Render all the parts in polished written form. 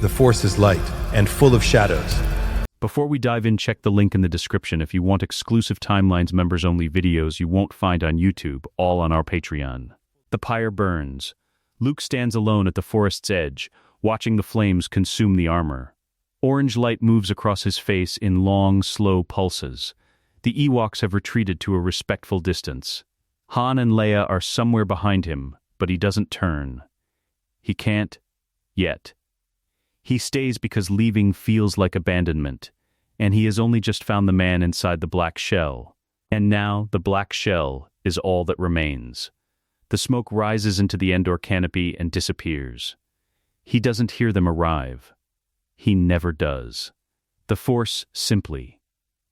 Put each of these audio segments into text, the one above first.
The Force is light and full of shadows. Before we dive in, check the link in the description if you want exclusive Timelines members-only videos you won't find on YouTube, all on our Patreon. The pyre burns. Luke stands alone at the forest's edge, watching the flames consume the armor. Orange light moves across his face in long, slow pulses. The Ewoks have retreated to a respectful distance. Han and Leia are somewhere behind him, but he doesn't turn. He can't, yet. He stays because leaving feels like abandonment, and he has only just found the man inside the black shell. And now the black shell is all that remains. The smoke rises into the Endor canopy and disappears. He doesn't hear them arrive. He never does. The Force simply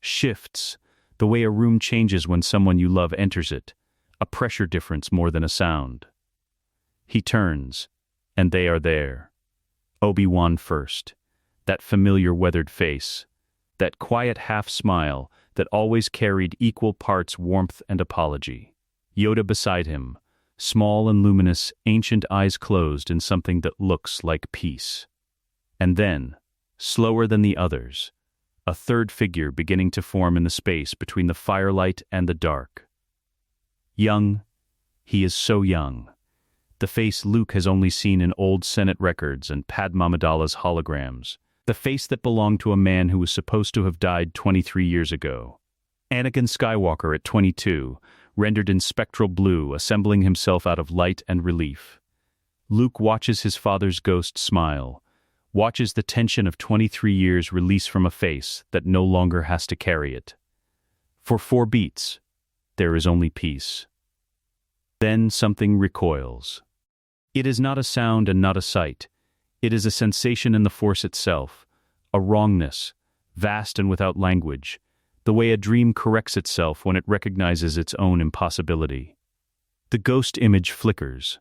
shifts, the way a room changes when someone you love enters it, a pressure difference more than a sound. He turns, and they are there. Obi-Wan first, that familiar weathered face, that quiet half-smile that always carried equal parts warmth and apology. Yoda beside him, small and luminous, ancient eyes closed in something that looks like peace. And then, slower than the others, a third figure beginning to form in the space between the firelight and the dark. Young, he is so young. The face Luke has only seen in old Senate records and Padme Amidala's holograms. The face that belonged to a man who was supposed to have died 23 years ago. Anakin Skywalker at 22, rendered in spectral blue, assembling himself out of light and relief. Luke watches his father's ghost smile, watches the tension of 23 years release from a face that no longer has to carry it. For 4 beats, there is only peace. Then something recoils. It is not a sound and not a sight. It is a sensation in the Force itself, a wrongness, vast and without language, the way a dream corrects itself when it recognizes its own impossibility. The ghost image flickers.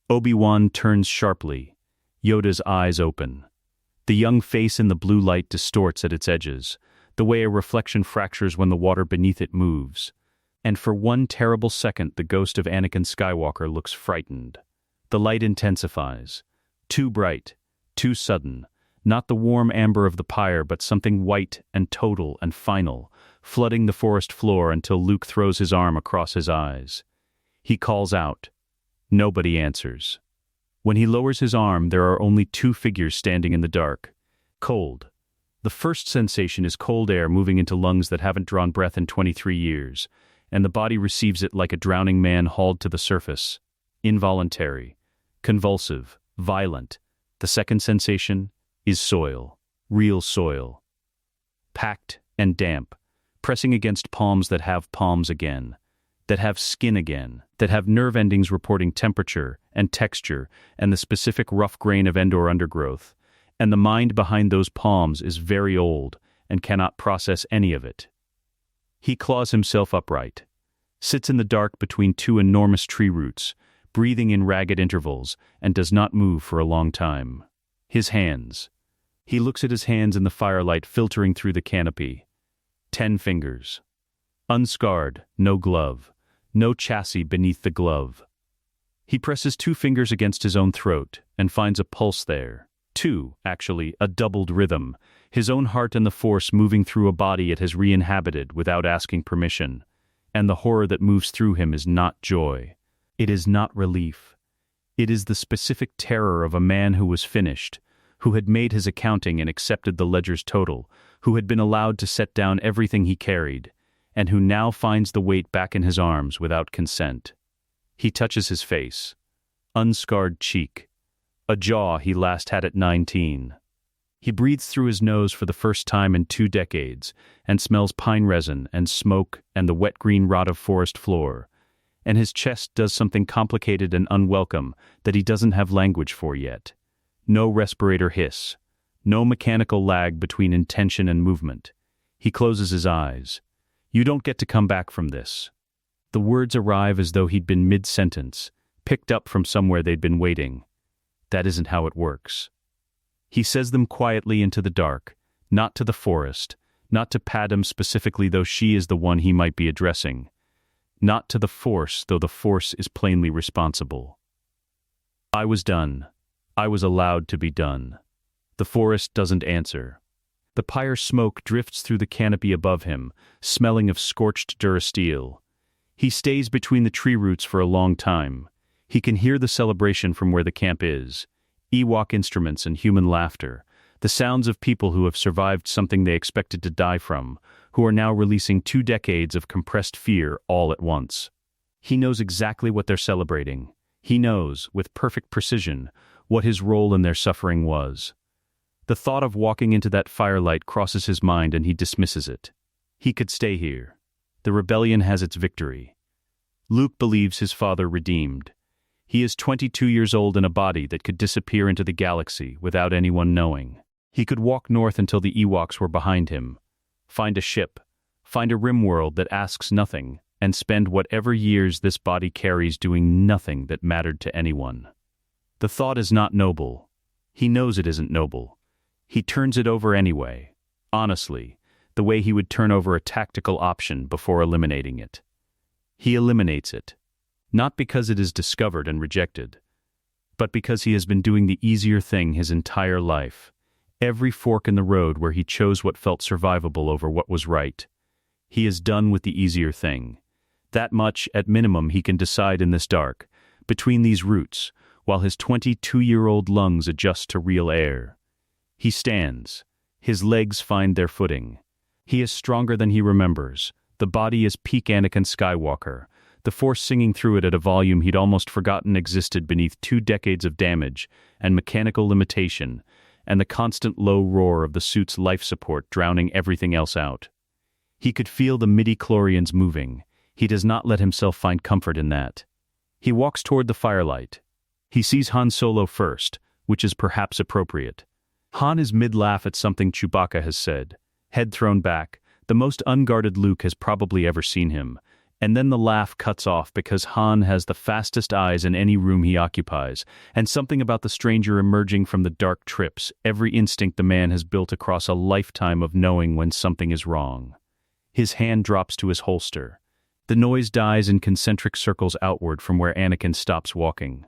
Obi-Wan turns sharply, Yoda's eyes open. The young face in the blue light distorts at its edges, the way a reflection fractures when the water beneath it moves. And for one terrible second the ghost of Anakin Skywalker looks frightened. The light intensifies. Too bright, too sudden, not the warm amber of the pyre but something white and total and final, flooding the forest floor until Luke throws his arm across his eyes. He calls out. Nobody answers. When he lowers his arm, there are only 2 figures standing in the dark. Cold. The first sensation is cold air moving into lungs that haven't drawn breath in 23 years, and the body receives it like a drowning man hauled to the surface. Involuntary, convulsive, violent. The second sensation is soil, real soil. Packed and damp, pressing against palms that have palms again, that have skin again, that have nerve endings reporting temperature and texture and the specific rough grain of Endor undergrowth, and the mind behind those palms is very old and cannot process any of it. He claws himself upright, sits in the dark between 2 enormous tree roots, breathing in ragged intervals, and does not move for a long time. His hands. He looks at his hands in the firelight filtering through the canopy. 10 fingers. Unscarred, no glove, no chassis beneath the glove. He presses 2 fingers against his own throat and finds a pulse there. 2, actually, a doubled rhythm, his own heart and the Force moving through a body it has re-inhabited without asking permission. And the horror that moves through him is not joy. It is not relief. It is the specific terror of a man who was finished, who had made his accounting and accepted the ledger's total, who had been allowed to set down everything he carried, and who now finds the weight back in his arms without consent. He touches his face. Unscarred cheek. A jaw he last had at 19. He breathes through his nose for the first time in 2 decades, and smells pine resin and smoke and the wet green rot of forest floor. And his chest does something complicated and unwelcome that he doesn't have language for yet. No respirator hiss. No mechanical lag between intention and movement. He closes his eyes. You don't get to come back from this. The words arrive as though he'd been mid-sentence, picked up from somewhere they'd been waiting. That isn't how it works. He says them quietly into the dark, not to the forest, not to Padme specifically, though she is the one he might be addressing. Not to the Force, though the Force is plainly responsible. I was done. I was allowed to be done. The forest doesn't answer. The pyre smoke drifts through the canopy above him, smelling of scorched durasteel. He stays between the tree roots for a long time. He can hear the celebration from where the camp is. Ewok instruments and human laughter. The sounds of people who have survived something they expected to die from, who are now releasing 2 decades of compressed fear all at once. He knows exactly what they're celebrating. He knows, with perfect precision, what his role in their suffering was. The thought of walking into that firelight crosses his mind and he dismisses it. He could stay here. The rebellion has its victory. Luke believes his father redeemed. He is 22 years old in a body that could disappear into the galaxy without anyone knowing. He could walk north until the Ewoks were behind him, find a ship, find a rim world that asks nothing, and spend whatever years this body carries doing nothing that mattered to anyone. The thought is not noble. He knows it isn't noble. He turns it over anyway, honestly, the way he would turn over a tactical option before eliminating it. He eliminates it, not because it is discovered and rejected, but because he has been doing the easier thing his entire life. Every fork in the road where he chose what felt survivable over what was right. He is done with the easier thing. That much, at minimum, he can decide in this dark, between these roots, while his 22-year-old lungs adjust to real air. He stands. His legs find their footing. He is stronger than he remembers. The body is peak Anakin Skywalker, the Force singing through it at a volume he'd almost forgotten existed beneath 2 decades of damage and mechanical limitation, and the constant low roar of the suit's life support drowning everything else out. He could feel the midi-chlorians moving. He does not let himself find comfort in that. He walks toward the firelight. He sees Han Solo first, which is perhaps appropriate. Han is mid-laugh at something Chewbacca has said, head thrown back, the most unguarded Luke has probably ever seen him, and then the laugh cuts off because Han has the fastest eyes in any room he occupies, and something about the stranger emerging from the dark trips every instinct the man has built across a lifetime of knowing when something is wrong. His hand drops to his holster. The noise dies in concentric circles outward from where Anakin stops walking.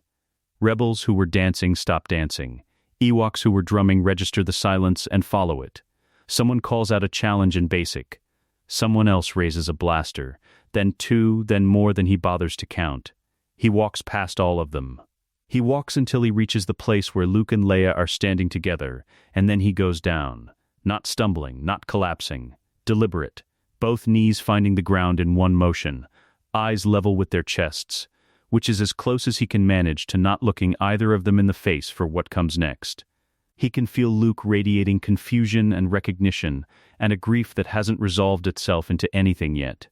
Rebels who were dancing stop dancing. Ewoks who were drumming register the silence and follow it. Someone calls out a challenge in basic. Someone else raises a blaster, then 2, then more than he bothers to count. He walks past all of them. He walks until he reaches the place where Luke and Leia are standing together, and then he goes down. Not stumbling, not collapsing. Deliberate. Both knees finding the ground in one motion. Eyes level with their chests, which is as close as he can manage to not looking either of them in the face for what comes next. He can feel Luke radiating confusion and recognition, and a grief that hasn't resolved itself into anything yet.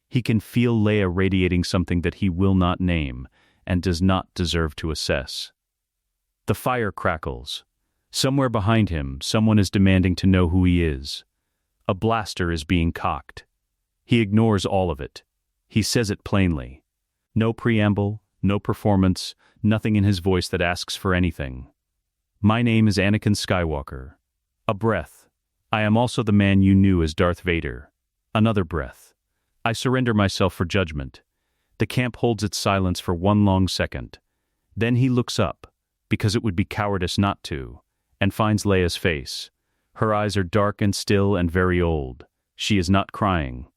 He can feel Leia radiating something that he will not name, and does not deserve to assess. The fire crackles. Somewhere behind him, someone is demanding to know who he is. A blaster is being cocked. He ignores all of it. He says it plainly. No preamble, no performance, nothing in his voice that asks for anything. My name is Anakin Skywalker. A breath. I am also the man you knew as Darth Vader. Another breath. I surrender myself for judgment. The camp holds its silence for one long second. Then he looks up, because it would be cowardice not to, and finds Leia's face. Her eyes are dark and still and very old. She is not crying.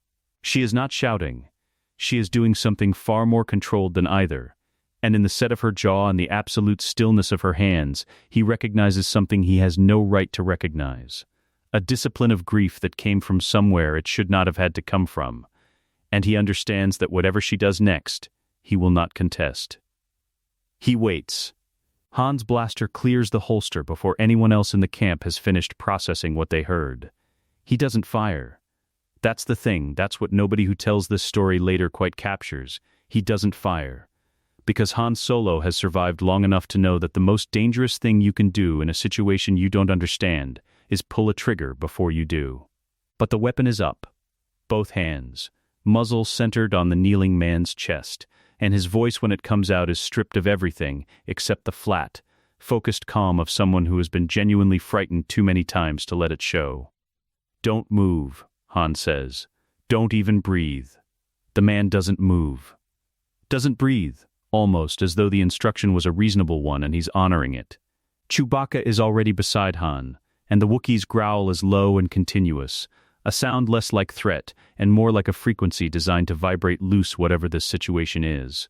She is not shouting. She is doing something far more controlled than either, and in the set of her jaw and the absolute stillness of her hands, he recognizes something he has no right to recognize. A discipline of grief that came from somewhere it should not have had to come from, and he understands that whatever she does next, he will not contest. He waits. Han's blaster clears the holster before anyone else in the camp has finished processing what they heard. He doesn't fire. That's the thing, that's what nobody who tells this story later quite captures. He doesn't fire. Because Han Solo has survived long enough to know that the most dangerous thing you can do in a situation you don't understand is pull a trigger before you do. But the weapon is up. Both hands. Muzzle centered on the kneeling man's chest, and his voice when it comes out is stripped of everything except the flat, focused calm of someone who has been genuinely frightened too many times to let it show. Don't move, Han says. Don't even breathe. The man doesn't move. Doesn't breathe, almost as though the instruction was a reasonable one and he's honoring it. Chewbacca is already beside Han, and the Wookiee's growl is low and continuous, a sound less like threat and more like a frequency designed to vibrate loose whatever this situation is.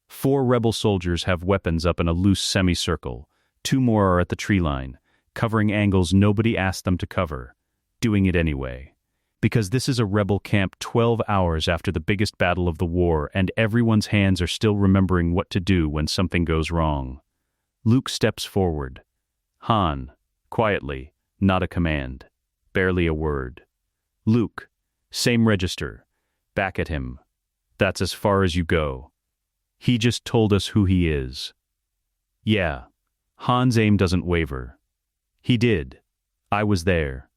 4 rebel soldiers have weapons up in a loose semicircle. 2 more are at the tree line, covering angles nobody asked them to cover, doing it anyway. Because this is a rebel camp 12 hours after the biggest battle of the war, and everyone's hands are still remembering what to do when something goes wrong. Luke steps forward. Han, quietly, not a command. Barely a word. Luke, same register. Back at him. That's as far as you go. He just told us who he is. Yeah. Han's aim doesn't waver. He did. I was there.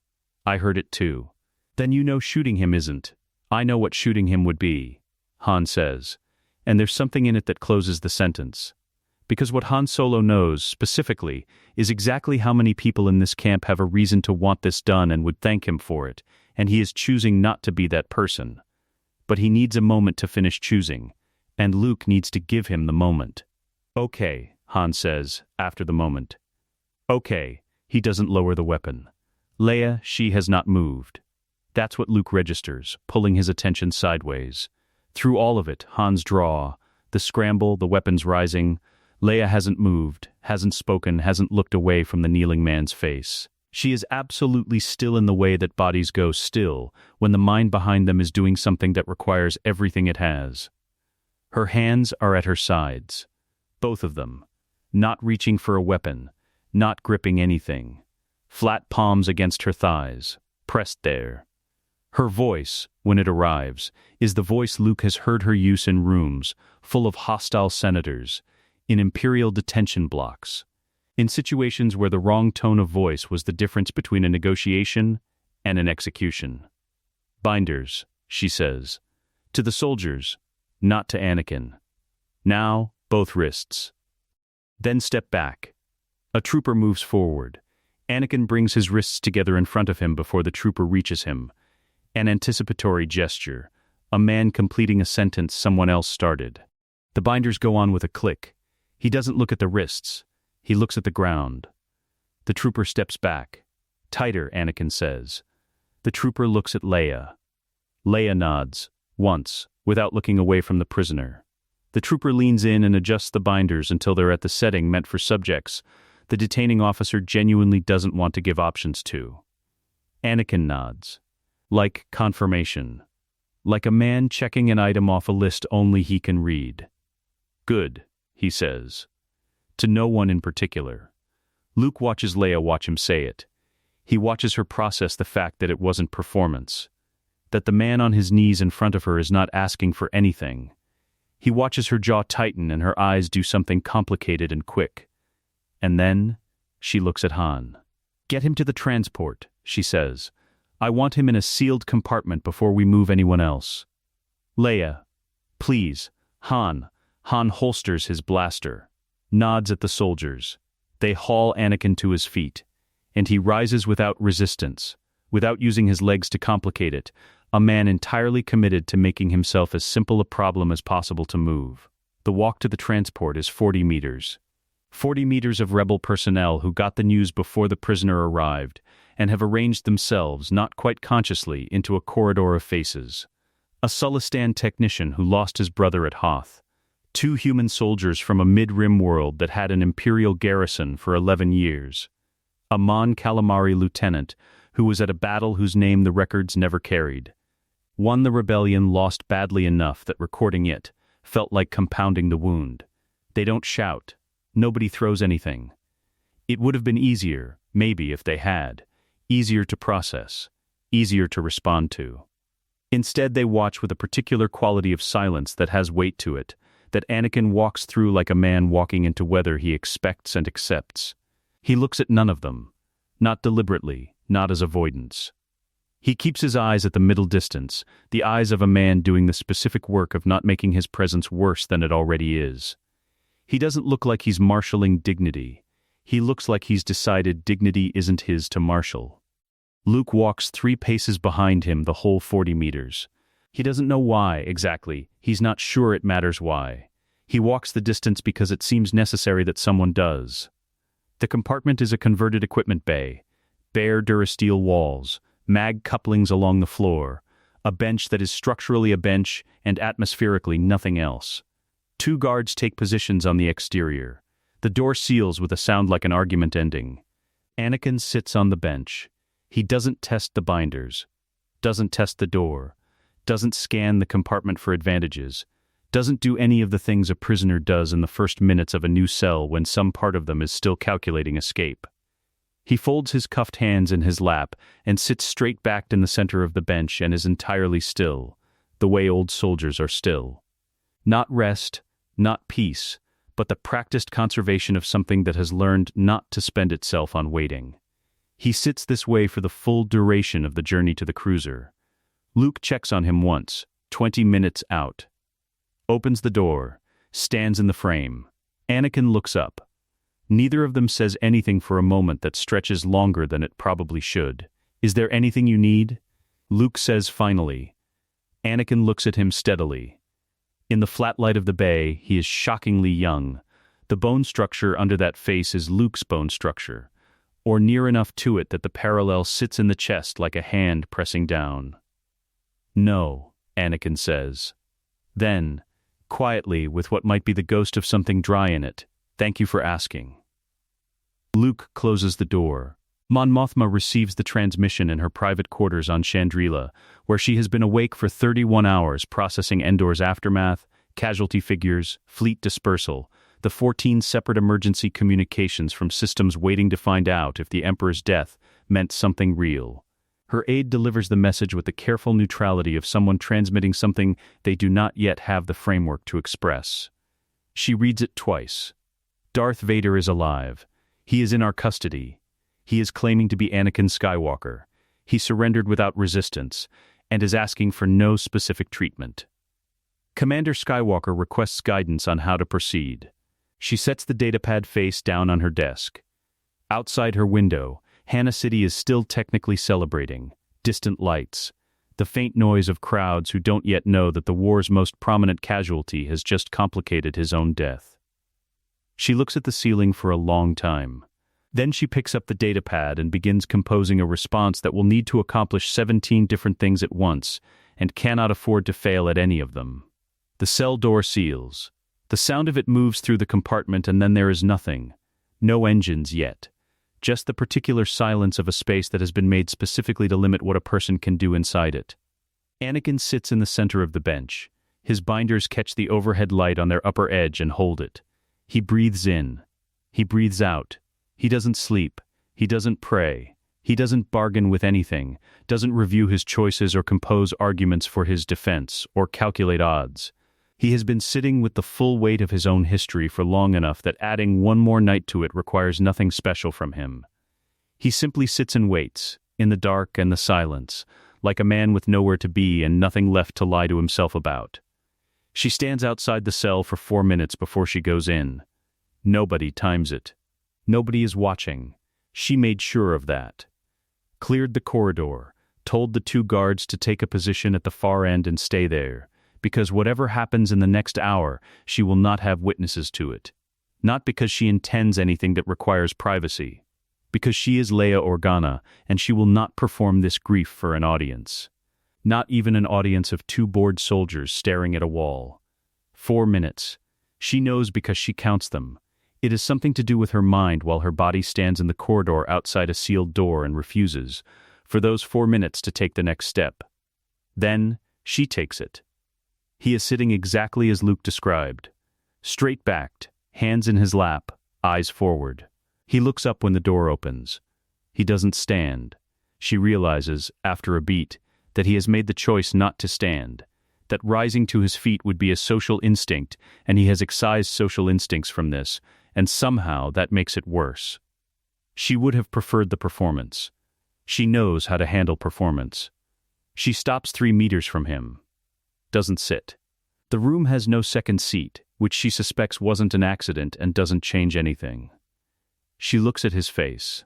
I heard it too. Then you know shooting him isn't. I know what shooting him would be, Han says. And there's something in it that closes the sentence. Because what Han Solo knows, specifically, is exactly how many people in this camp have a reason to want this done and would thank him for it, and he is choosing not to be that person. But he needs a moment to finish choosing, and Luke needs to give him the moment. Okay, Han says, after the moment. Okay, he doesn't lower the weapon. Leia, she has not moved. That's what Luke registers, pulling his attention sideways. Through all of it, Han's draw, the scramble, the weapons rising, Leia hasn't moved, hasn't spoken, hasn't looked away from the kneeling man's face. She is absolutely still in the way that bodies go still when the mind behind them is doing something that requires everything it has. Her hands are at her sides. Both of them. Not reaching for a weapon, not gripping anything. Flat palms against her thighs, pressed there. Her voice, when it arrives, is the voice Luke has heard her use in rooms full of hostile senators, in Imperial detention blocks, in situations where the wrong tone of voice was the difference between a negotiation and an execution. Binders, she says. To the soldiers, not to Anakin. Now, both wrists. Then step back. A trooper moves forward. Anakin brings his wrists together in front of him before the trooper reaches him. An anticipatory gesture, a man completing a sentence someone else started. The binders go on with a click. He doesn't look at the wrists. He looks at the ground. The trooper steps back. Tighter, Anakin says. The trooper looks at Leia. Leia nods, once, without looking away from the prisoner. The trooper leans in and adjusts the binders until they're at the setting meant for subjects the detaining officer genuinely doesn't want to give options to. Anakin nods. Like confirmation. Like a man checking an item off a list only he can read. Good, he says. To no one in particular. Luke watches Leia watch him say it. He watches her process the fact that it wasn't performance. That the man on his knees in front of her is not asking for anything. He watches her jaw tighten and her eyes do something complicated and quick. And then, she looks at Han. Get him to the transport, she says. I want him in a sealed compartment before we move anyone else. Leia, please, Han. Han holsters his blaster. Nods at the soldiers. They haul Anakin to his feet. And he rises without resistance, without using his legs to complicate it, a man entirely committed to making himself as simple a problem as possible to move. The walk to the transport is 40 meters. 40 meters of rebel personnel who got the news before the prisoner arrived and have arranged themselves, not quite consciously, into a corridor of faces. A Sulistan technician who lost his brother at Hoth. 2 human soldiers from a mid-rim world that had an Imperial garrison for 11 years. A Mon Calamari lieutenant who was at a battle whose name the records never carried. One the rebellion lost badly enough that recording it felt like compounding the wound. They don't shout. Nobody throws anything. It would have been easier, maybe if they had. Easier to process. Easier to respond to. Instead they watch with a particular quality of silence that has weight to it, that Anakin walks through like a man walking into weather he expects and accepts. He looks at none of them. Not deliberately, not as avoidance. He keeps his eyes at the middle distance, the eyes of a man doing the specific work of not making his presence worse than it already is. He doesn't look like he's marshalling dignity. He looks like he's decided dignity isn't his to marshal. Luke walks 3 paces behind him the whole 40 meters. He doesn't know why, exactly. He's not sure it matters why. He walks the distance because it seems necessary that someone does. The compartment is a converted equipment bay. Bare durasteel walls, mag couplings along the floor, a bench that is structurally a bench and atmospherically nothing else. 2 guards take positions on the exterior. The door seals with a sound like an argument ending. Anakin sits on the bench. He doesn't test the binders, doesn't test the door, doesn't scan the compartment for advantages, doesn't do any of the things a prisoner does in the first minutes of a new cell when some part of them is still calculating escape. He folds his cuffed hands in his lap and sits straight-backed in the center of the bench and is entirely still, the way old soldiers are still. Not rest, not peace, but the practiced conservation of something that has learned not to spend itself on waiting. He sits this way for the full duration of the journey to the cruiser. Luke checks on him once, 20 minutes out. Opens the door, stands in the frame. Anakin looks up. Neither of them says anything for a moment that stretches longer than it probably should. "Is there anything you need?" Luke says finally. Anakin looks at him steadily. In the flat light of the bay, he is shockingly young. The bone structure under that face is Luke's bone structure, or near enough to it that the parallel sits in the chest like a hand pressing down. "No," Anakin says. Then, quietly, with what might be the ghost of something dry in it, "Thank you for asking." Luke closes the door. Mon Mothma receives the transmission in her private quarters on Chandrila, where she has been awake for 31 hours processing Endor's aftermath, casualty figures, fleet dispersal, the 14 separate emergency communications from systems waiting to find out if the Emperor's death meant something real. Her aide delivers the message with the careful neutrality of someone transmitting something they do not yet have the framework to express. She reads it twice. Darth Vader is alive. He is in our custody. He is claiming to be Anakin Skywalker. He surrendered without resistance, and is asking for no specific treatment. Commander Skywalker requests guidance on how to proceed. She sets the datapad face down on her desk. Outside her window, Hannah City is still technically celebrating. Distant lights. The faint noise of crowds who don't yet know that the war's most prominent casualty has just complicated his own death. She looks at the ceiling for a long time. Then she picks up the datapad and begins composing a response that will need to accomplish 17 different things at once, and cannot afford to fail at any of them. The cell door seals. The sound of it moves through the compartment, and then there is nothing. No engines yet. Just the particular silence of a space that has been made specifically to limit what a person can do inside it. Anakin sits in the center of the bench. His binders catch the overhead light on their upper edge and hold it. He breathes in. He breathes out. He doesn't sleep. He doesn't pray. He doesn't bargain with anything, doesn't review his choices or compose arguments for his defense, or calculate odds. He has been sitting with the full weight of his own history for long enough that adding one more night to it requires nothing special from him. He simply sits and waits, in the dark and the silence, like a man with nowhere to be and nothing left to lie to himself about. She stands outside the cell for 4 minutes before she goes in. Nobody times it. Nobody is watching. She made sure of that. Cleared the corridor, told the 2 guards to take a position at the far end and stay there, because whatever happens in the next hour, she will not have witnesses to it. Not because she intends anything that requires privacy. Because she is Leia Organa, and she will not perform this grief for an audience. Not even an audience of 2 bored soldiers staring at a wall. 4 minutes. She knows because she counts them. It is something to do with her mind while her body stands in the corridor outside a sealed door and refuses, for those 4 minutes, to take the next step. Then, she takes it. He is sitting exactly as Luke described. Straight-backed, hands in his lap, eyes forward. He looks up when the door opens. He doesn't stand. She realizes, after a beat, that he has made the choice not to stand, that rising to his feet would be a social instinct, and he has excised social instincts from this, and somehow that makes it worse. She would have preferred the performance. She knows how to handle performance. She stops 3 meters from him. Doesn't sit. The room has no second seat, which she suspects wasn't an accident and doesn't change anything. She looks at his face.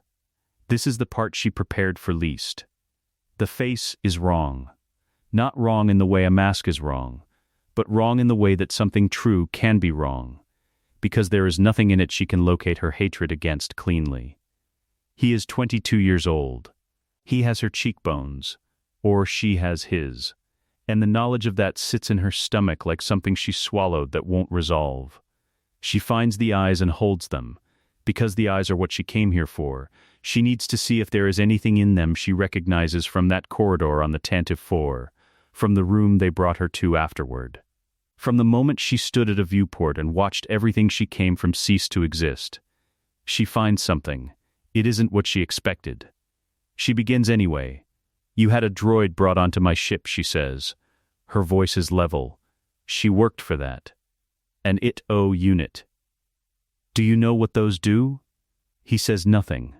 This is the part she prepared for least. The face is wrong. Not wrong in the way a mask is wrong, but wrong in the way that something true can be wrong. because there is nothing in it she can locate her hatred against cleanly. He is 22 years old. He has her cheekbones, or she has his, and the knowledge of that sits in her stomach like something she swallowed that won't resolve. She finds the eyes and holds them. Because the eyes are what she came here for, she needs to see if there is anything in them she recognizes from that corridor on the Tantive 4, from the room they brought her to afterward. From the moment she stood at a viewport and watched everything she came from cease to exist. She finds something. It isn't what she expected. She begins anyway. "You had a droid brought onto my ship," she says. Her voice is level. She worked for that. An IT-O unit. "Do you know what those do?" He says nothing.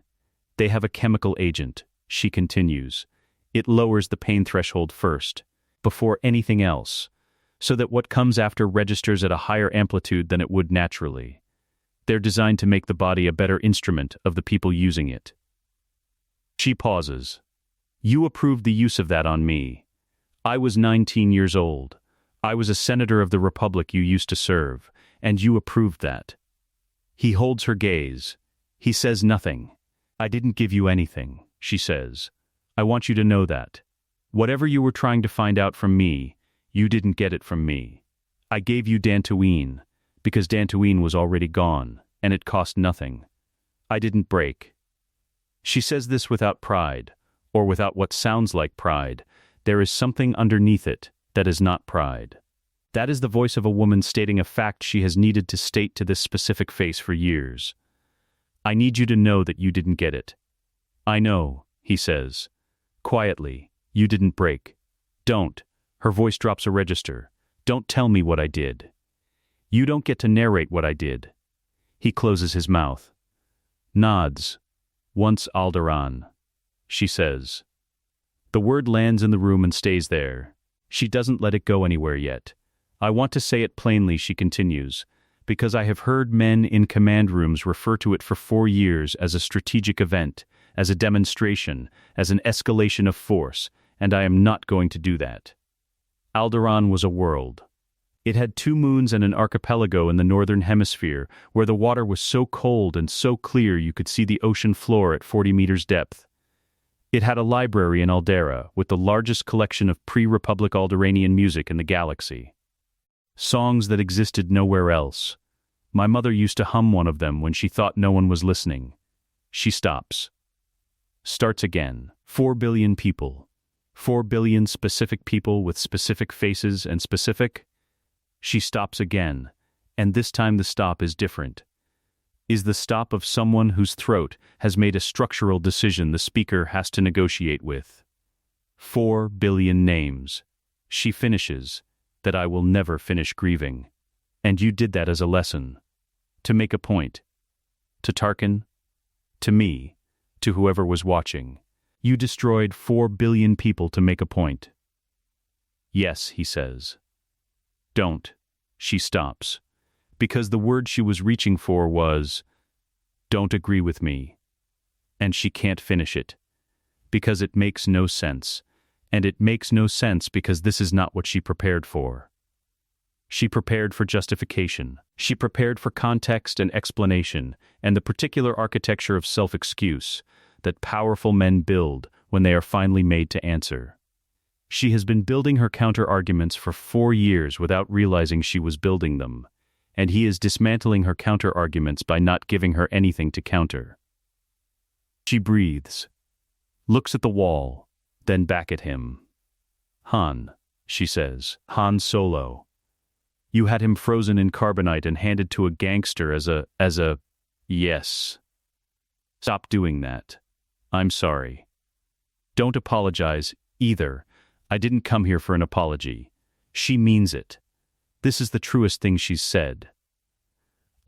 "They have a chemical agent," she continues. "It lowers the pain threshold first, before anything else, so that what comes after registers at a higher amplitude than it would naturally. They're designed to make the body a better instrument of the people using it." She pauses. "You approved the use of that on me. I was 19 years old. I was a senator of the Republic you used to serve, and you approved that." He holds her gaze. He says nothing. "I didn't give you anything," she says. "I want you to know that. Whatever you were trying to find out from me, you didn't get it from me. I gave you Tatooine, because Tatooine was already gone, and it cost nothing. I didn't break." She says this without pride, or without what sounds like pride. There is something underneath it that is not pride. That is the voice of a woman stating a fact she has needed to state to this specific face for years. "I need you to know that you didn't get it." "I know," he says. Quietly, "You didn't break. Don't." Her voice drops a register. "Don't tell me what I did. You don't get to narrate what I did." He closes his mouth. Nods. "Once Alderaan," she says. The word lands in the room and stays there. She doesn't let it go anywhere yet. "I want to say it plainly," she continues, "because I have heard men in command rooms refer to it for 4 years as a strategic event, as a demonstration, as an escalation of force, and I am not going to do that." Alderaan was a world. It had 2 moons and an archipelago in the northern hemisphere, where the water was so cold and so clear you could see the ocean floor at 40 meters depth. It had a library in Aldera, with the largest collection of pre-Republic Alderanian music in the galaxy. Songs that existed nowhere else. My mother used to hum one of them when she thought no one was listening. She stops. Starts again. 4 billion people. 4 billion specific people with specific faces and specific. She stops again, and this time the stop is different. Is the stop of someone whose throat has made a structural decision the speaker has to negotiate with. 4 billion names. She finishes, that I will never finish grieving. And you did that as a lesson. To make a point. To Tarkin. To me. To whoever was watching. You destroyed 4 billion people to make a point. Yes, he says. Don't. She stops. Because the word she was reaching for was, don't agree with me. And she can't finish it. Because it makes no sense. And it makes no sense because this is not what she prepared for. She prepared for justification. She prepared for context and explanation, and the particular architecture of self-excuse that powerful men build when they are finally made to answer. She has been building her counter-arguments for 4 years without realizing she was building them, and he is dismantling her counter-arguments by not giving her anything to counter. She breathes, looks at the wall, then back at him. Han, she says, Han Solo. You had him frozen in carbonite and handed to a gangster as a, yes. Stop doing that. I'm sorry. Don't apologize, either. I didn't come here for an apology. She means it. This is the truest thing she's said.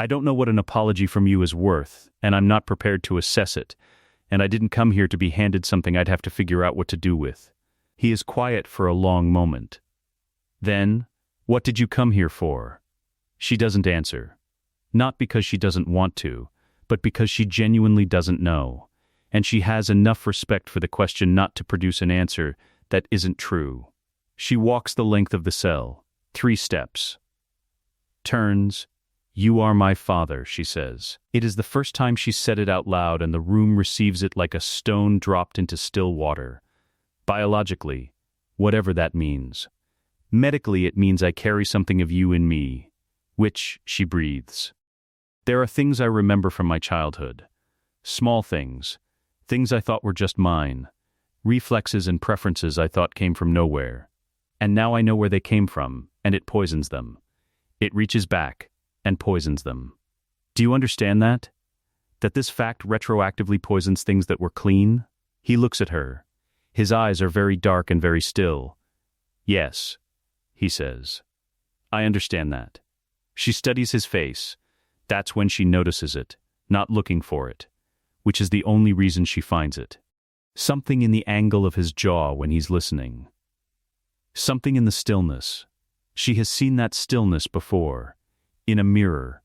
I don't know what an apology from you is worth, and I'm not prepared to assess it, and I didn't come here to be handed something I'd have to figure out what to do with. He is quiet for a long moment. Then, what did you come here for? She doesn't answer. Not because she doesn't want to, but because she genuinely doesn't know, and she has enough respect for the question not to produce an answer that isn't true. She walks the length of the cell, 3 steps. Turns, "You are my father," she says. It is the first time she said it out loud, and the room receives it like a stone dropped into still water. Biologically, whatever that means. Medically, it means I carry something of you in me, which, she breathes. There are things I remember from my childhood. Small things. Things I thought were just mine. Reflexes and preferences I thought came from nowhere. And now I know where they came from, and it poisons them. It reaches back and poisons them. Do you understand that? That this fact retroactively poisons things that were clean? He looks at her. His eyes are very dark and very still. "Yes," he says. "I understand that." She studies his face. That's when she notices it, not looking for it, which is the only reason she finds it. Something in the angle of his jaw when he's listening. Something in the stillness. She has seen that stillness before. In a mirror.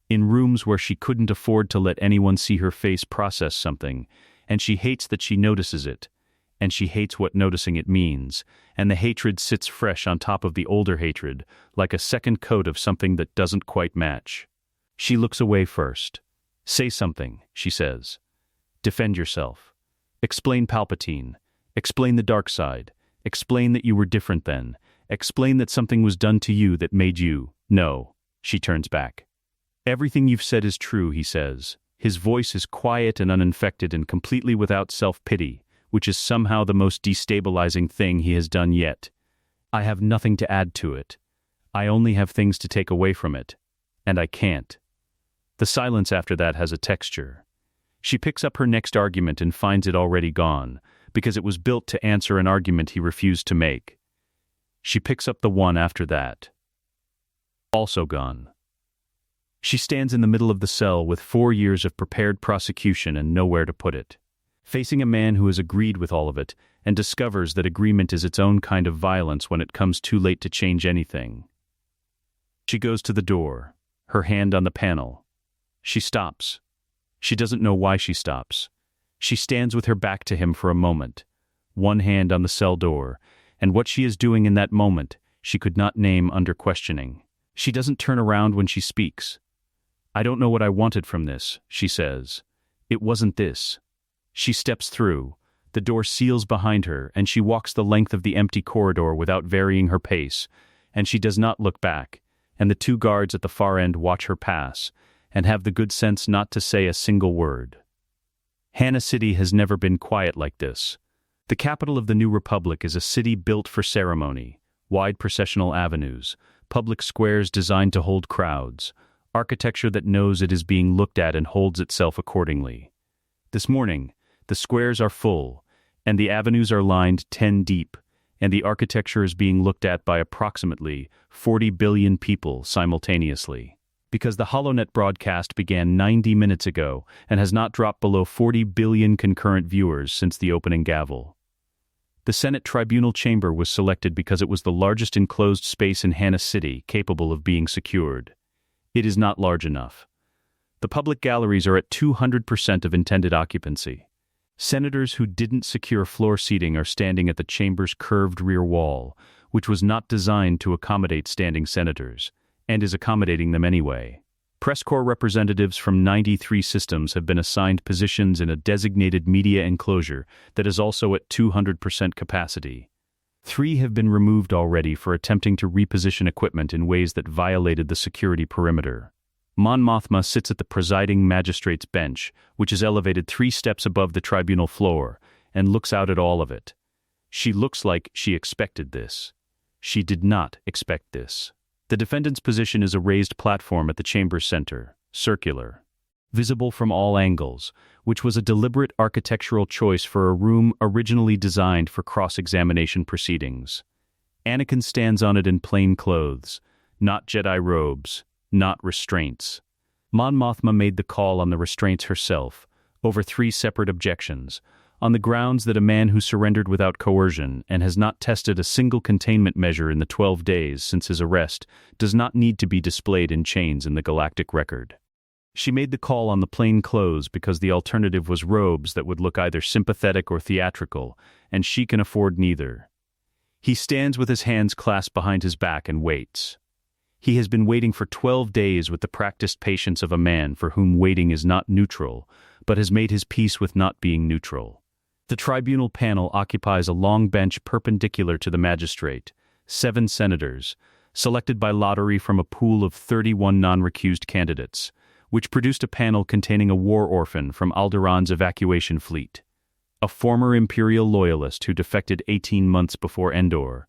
In rooms where she couldn't afford to let anyone see her face process something, and she hates that she notices it. And she hates what noticing it means, and the hatred sits fresh on top of the older hatred, like a second coat of something that doesn't quite match. She looks away first. "Say something," she says. "Defend yourself. Explain Palpatine. Explain the dark side. Explain that you were different then. Explain that something was done to you that made you." "No," she turns back. "Everything you've said is true," he says. His voice is quiet and uninfected and completely without self-pity, which is somehow the most destabilizing thing he has done yet. "I have nothing to add to it. I only have things to take away from it. And I can't." The silence after that has a texture. She picks up her next argument and finds it already gone, because it was built to answer an argument he refused to make. She picks up the one after that. Also gone. She stands in the middle of the cell with 4 years of prepared prosecution and nowhere to put it. Facing a man who has agreed with all of it, and discovers that agreement is its own kind of violence when it comes too late to change anything. She goes to the door, her hand on the panel. She stops. She doesn't know why she stops. She stands with her back to him for a moment, one hand on the cell door, and what she is doing in that moment, she could not name under questioning. She doesn't turn around when she speaks. "I don't know what I wanted from this," she says. "It wasn't this." She steps through. The door seals behind her, and she walks the length of the empty corridor without varying her pace, and she does not look back, and the 2 guards at the far end watch her pass, and have the good sense not to say a single word. Hana City has never been quiet like this. The capital of the New Republic is a city built for ceremony, wide processional avenues, public squares designed to hold crowds, architecture that knows it is being looked at and holds itself accordingly. This morning, the squares are full, and the avenues are lined 10 deep, and the architecture is being looked at by approximately 40 billion people simultaneously. Because the HoloNet broadcast began 90 minutes ago and has not dropped below 40 billion concurrent viewers since the opening gavel. The Senate Tribunal Chamber was selected because it was the largest enclosed space in Hana City capable of being secured. It is not large enough. The public galleries are at 200% of intended occupancy. Senators who didn't secure floor seating are standing at the chamber's curved rear wall, which was not designed to accommodate standing senators, and is accommodating them anyway. Press corps representatives from 93 systems have been assigned positions in a designated media enclosure that is also at 200% capacity. 3 have been removed already for attempting to reposition equipment in ways that violated the security perimeter. Mon Mothma sits at the presiding magistrate's bench, which is elevated 3 steps above the tribunal floor, and looks out at all of it. She looks like she expected this. She did not expect this. The defendant's position is a raised platform at the chamber's center, circular, visible from all angles, which was a deliberate architectural choice for a room originally designed for cross-examination proceedings. Anakin stands on it in plain clothes, not Jedi robes, not restraints. Mon Mothma made the call on the restraints herself, over 3 separate objections, on the grounds that a man who surrendered without coercion and has not tested a single containment measure in the 12 days since his arrest does not need to be displayed in chains in the galactic record. She made the call on the plain clothes because the alternative was robes that would look either sympathetic or theatrical, and she can afford neither. He stands with his hands clasped behind his back and waits. He has been waiting for 12 days with the practiced patience of a man for whom waiting is not neutral, but has made his peace with not being neutral. The tribunal panel occupies a long bench perpendicular to the magistrate, 7 senators, selected by lottery from a pool of 31 non-recused candidates, which produced a panel containing a war orphan from Alderaan's evacuation fleet, a former Imperial loyalist who defected 18 months before Endor,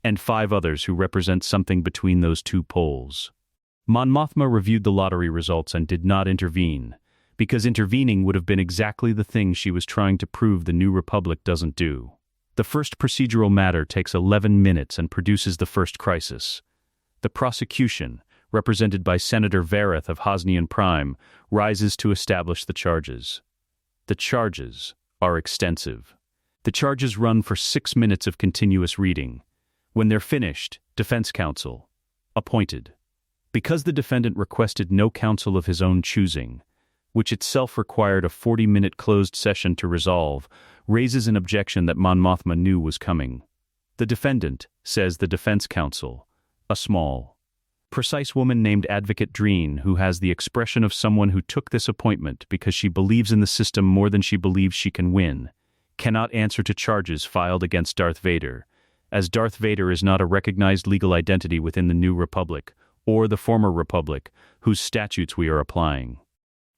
and 5 others who represent something between those two poles. Mon Mothma reviewed the lottery results and did not intervene, because intervening would have been exactly the thing she was trying to prove the New Republic doesn't do. The first procedural matter takes 11 minutes and produces the first crisis. The prosecution, represented by Senator Vareth of Hosnian Prime, rises to establish the charges. The charges are extensive. The charges run for 6 minutes of continuous reading. When they're finished, defense counsel, appointed. Because the defendant requested no counsel of his own choosing, which itself required a 40-minute closed session to resolve, raises an objection that Mon Mothma knew was coming. The defendant, says the defense counsel, a small, precise woman named Advocate Dreen, who has the expression of someone who took this appointment because she believes in the system more than she believes she can win, cannot answer to charges filed against Darth Vader, as Darth Vader is not a recognized legal identity within the New Republic, or the former Republic, whose statutes we are applying.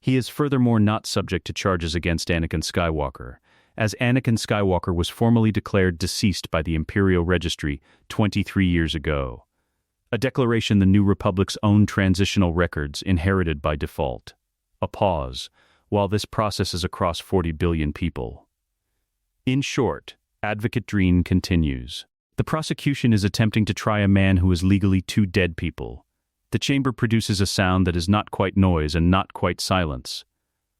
He is furthermore not subject to charges against Anakin Skywalker, as Anakin Skywalker was formally declared deceased by the Imperial Registry 23 years ago, a declaration the New Republic's own transitional records inherited by default. A pause, while this process is across 40 billion people. In short, Advocate Dreen continues. The prosecution is attempting to try a man who is legally 2 dead people. The chamber produces a sound that is not quite noise and not quite silence.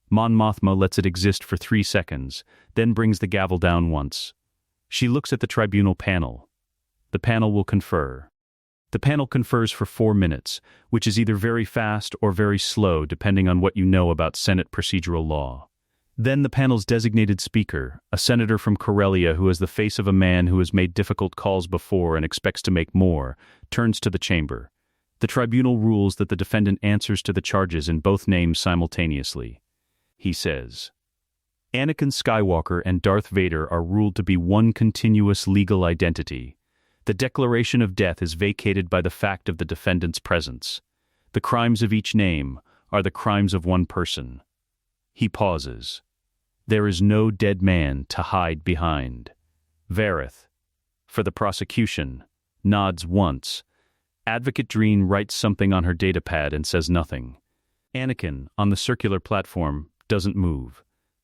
Mon Mothma lets it exist for 3 seconds, then brings the gavel down once. She looks at the tribunal panel. The panel will confer. The panel confers for 4 minutes, which is either very fast or very slow depending on what you know about Senate procedural law. Then the panel's designated speaker, a senator from Corellia who is the face of a man who has made difficult calls before and expects to make more, turns to the chamber. The tribunal rules that the defendant answers to the charges in both names simultaneously. He says, Anakin Skywalker and Darth Vader are ruled to be one continuous legal identity. The declaration of death is vacated by the fact of the defendant's presence. The crimes of each name are the crimes of one person. He pauses. There is no dead man to hide behind. Vareth, for the prosecution, nods once. Advocate Dreen writes something on her datapad and says nothing. Anakin, on the circular platform, doesn't move.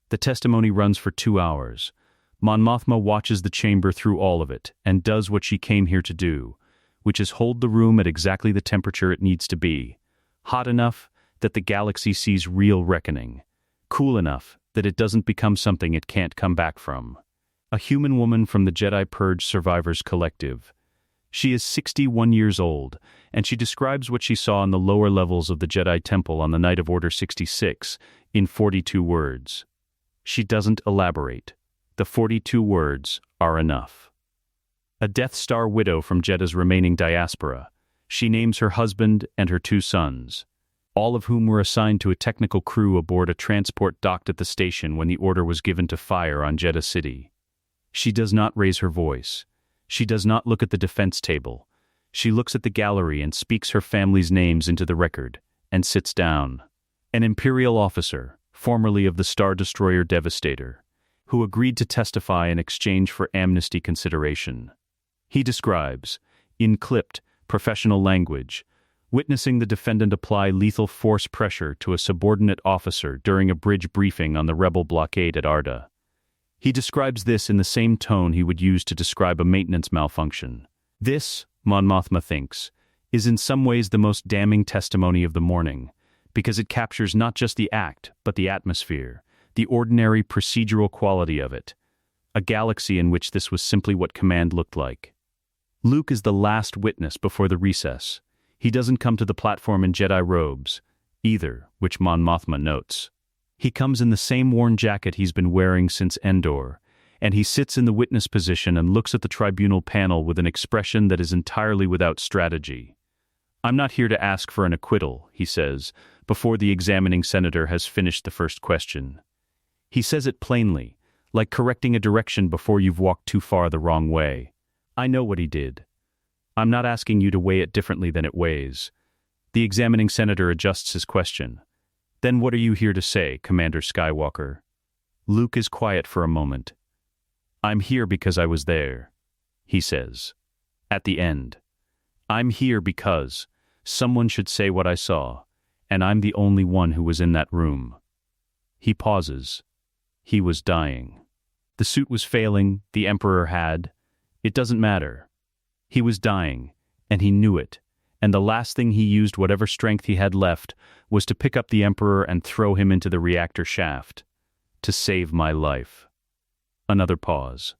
The testimony runs for 2 hours. Mon Mothma watches the chamber through all of it and does what she came here to do, which is hold the room at exactly the temperature it needs to be. Hot enough that the galaxy sees real reckoning. Cool enough that it doesn't become something it can't come back from. A human woman from the Jedi Purge Survivors Collective. She is 61 years old, and she describes what she saw in the lower levels of the Jedi Temple on the night of Order 66 in 42 words. She doesn't elaborate. The 42 words are enough. A Death Star widow from Jedha's remaining diaspora. She names her husband and her 2 sons, all of whom were assigned to a technical crew aboard a transport docked at the station when the order was given to fire on Jedha City. She does not raise her voice. She does not look at the defense table. She looks at the gallery and speaks her family's names into the record, and sits down. An Imperial officer, formerly of the Star Destroyer Devastator, who agreed to testify in exchange for amnesty consideration. He describes, in clipped, professional language, witnessing the defendant apply lethal force pressure to a subordinate officer during a bridge briefing on the rebel blockade at Arda. He describes this in the same tone he would use to describe a maintenance malfunction. This, Mon Mothma thinks, is in some ways the most damning testimony of the morning, because it captures not just the act, but the atmosphere, the ordinary procedural quality of it, a galaxy in which this was simply what command looked like. Luke is the last witness before the recess. He doesn't come to the platform in Jedi robes, either, which Mon Mothma notes. He comes in the same worn jacket he's been wearing since Endor, and he sits in the witness position and looks at the tribunal panel with an expression that is entirely without strategy. "I'm not here to ask for an acquittal," he says, before the examining senator has finished the first question. He says it plainly, like correcting a direction before you've walked too far the wrong way. "I know what he did. I'm not asking you to weigh it differently than it weighs." The examining senator adjusts his question. "Then what are you here to say, Commander Skywalker?" Luke is quiet for a moment. "I'm here because I was there," he says. At the end. "I'm here because someone should say what I saw, and I'm the only one who was in that room." He pauses. He was dying. The suit was failing, the Emperor had. It doesn't matter. He was dying, and he knew it, and the last thing he used, whatever strength he had left, was to pick up the Emperor and throw him into the reactor shaft. To save my life. Another pause.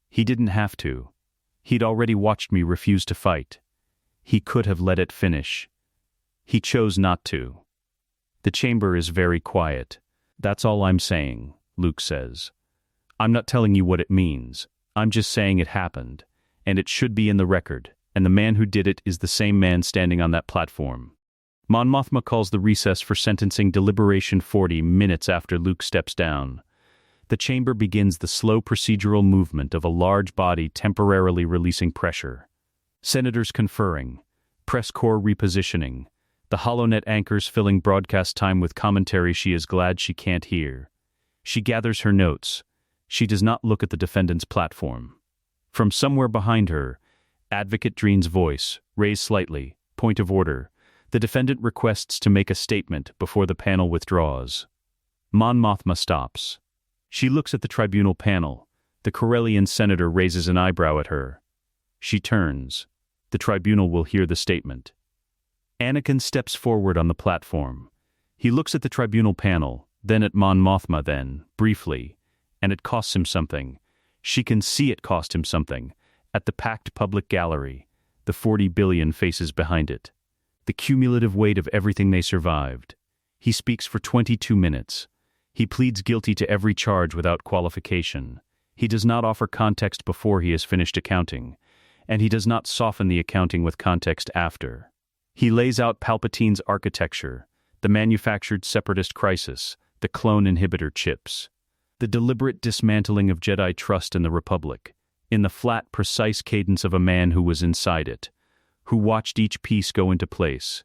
He didn't have to. He'd already watched me refuse to fight. He could have let it finish. He chose not to. The chamber is very quiet. "That's all I'm saying," Luke says. "I'm not telling you what it means. I'm just saying it happened, and it should be in the record, and the man who did it is the same man standing on that platform." Mon Mothma calls the recess for sentencing deliberation 40 minutes after Luke steps down. The chamber begins the slow procedural movement of a large body temporarily releasing pressure. Senators conferring, press corps repositioning, the HoloNet anchors filling broadcast time with commentary she is glad she can't hear. She gathers her notes. She does not look at the defendant's platform. From somewhere behind her, Advocate Dreen's voice, raised slightly, point of order. The defendant requests to make a statement before the panel withdraws. Mon Mothma stops. She looks at the tribunal panel. The Corellian senator raises an eyebrow at her. She turns. The tribunal will hear the statement. Anakin steps forward on the platform. He looks at the tribunal panel, then at Mon Mothma then, briefly, and it costs him something. She can see it cost him something. At the packed public gallery, the 40 billion faces behind it. The cumulative weight of everything they survived. He speaks for 22 minutes. He pleads guilty to every charge without qualification. He does not offer context before he has finished accounting, and he does not soften the accounting with context after. He lays out Palpatine's architecture, the manufactured separatist crisis, the clone inhibitor chips, the deliberate dismantling of Jedi trust in the Republic, in the flat, precise cadence of a man who was inside it, who watched each piece go into place,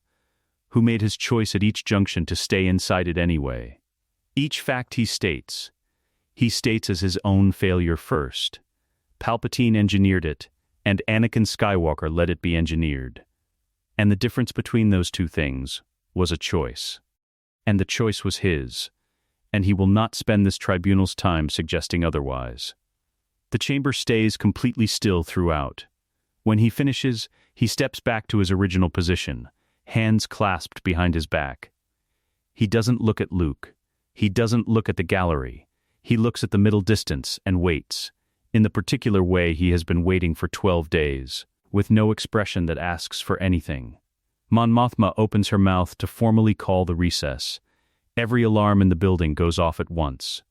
who made his choice at each junction to stay inside it anyway. Each fact he states as his own failure first. Palpatine engineered it, and Anakin Skywalker let it be engineered. And the difference between those two things was a choice. And the choice was his, and he will not spend this tribunal's time suggesting otherwise. The chamber stays completely still throughout. When he finishes, he steps back to his original position, hands clasped behind his back. He doesn't look at Luke. He doesn't look at the gallery. He looks at the middle distance and waits, in the particular way he has been waiting for 12 days, with no expression that asks for anything. Mon Mothma opens her mouth to formally call the recess. Every alarm in the building goes off at once.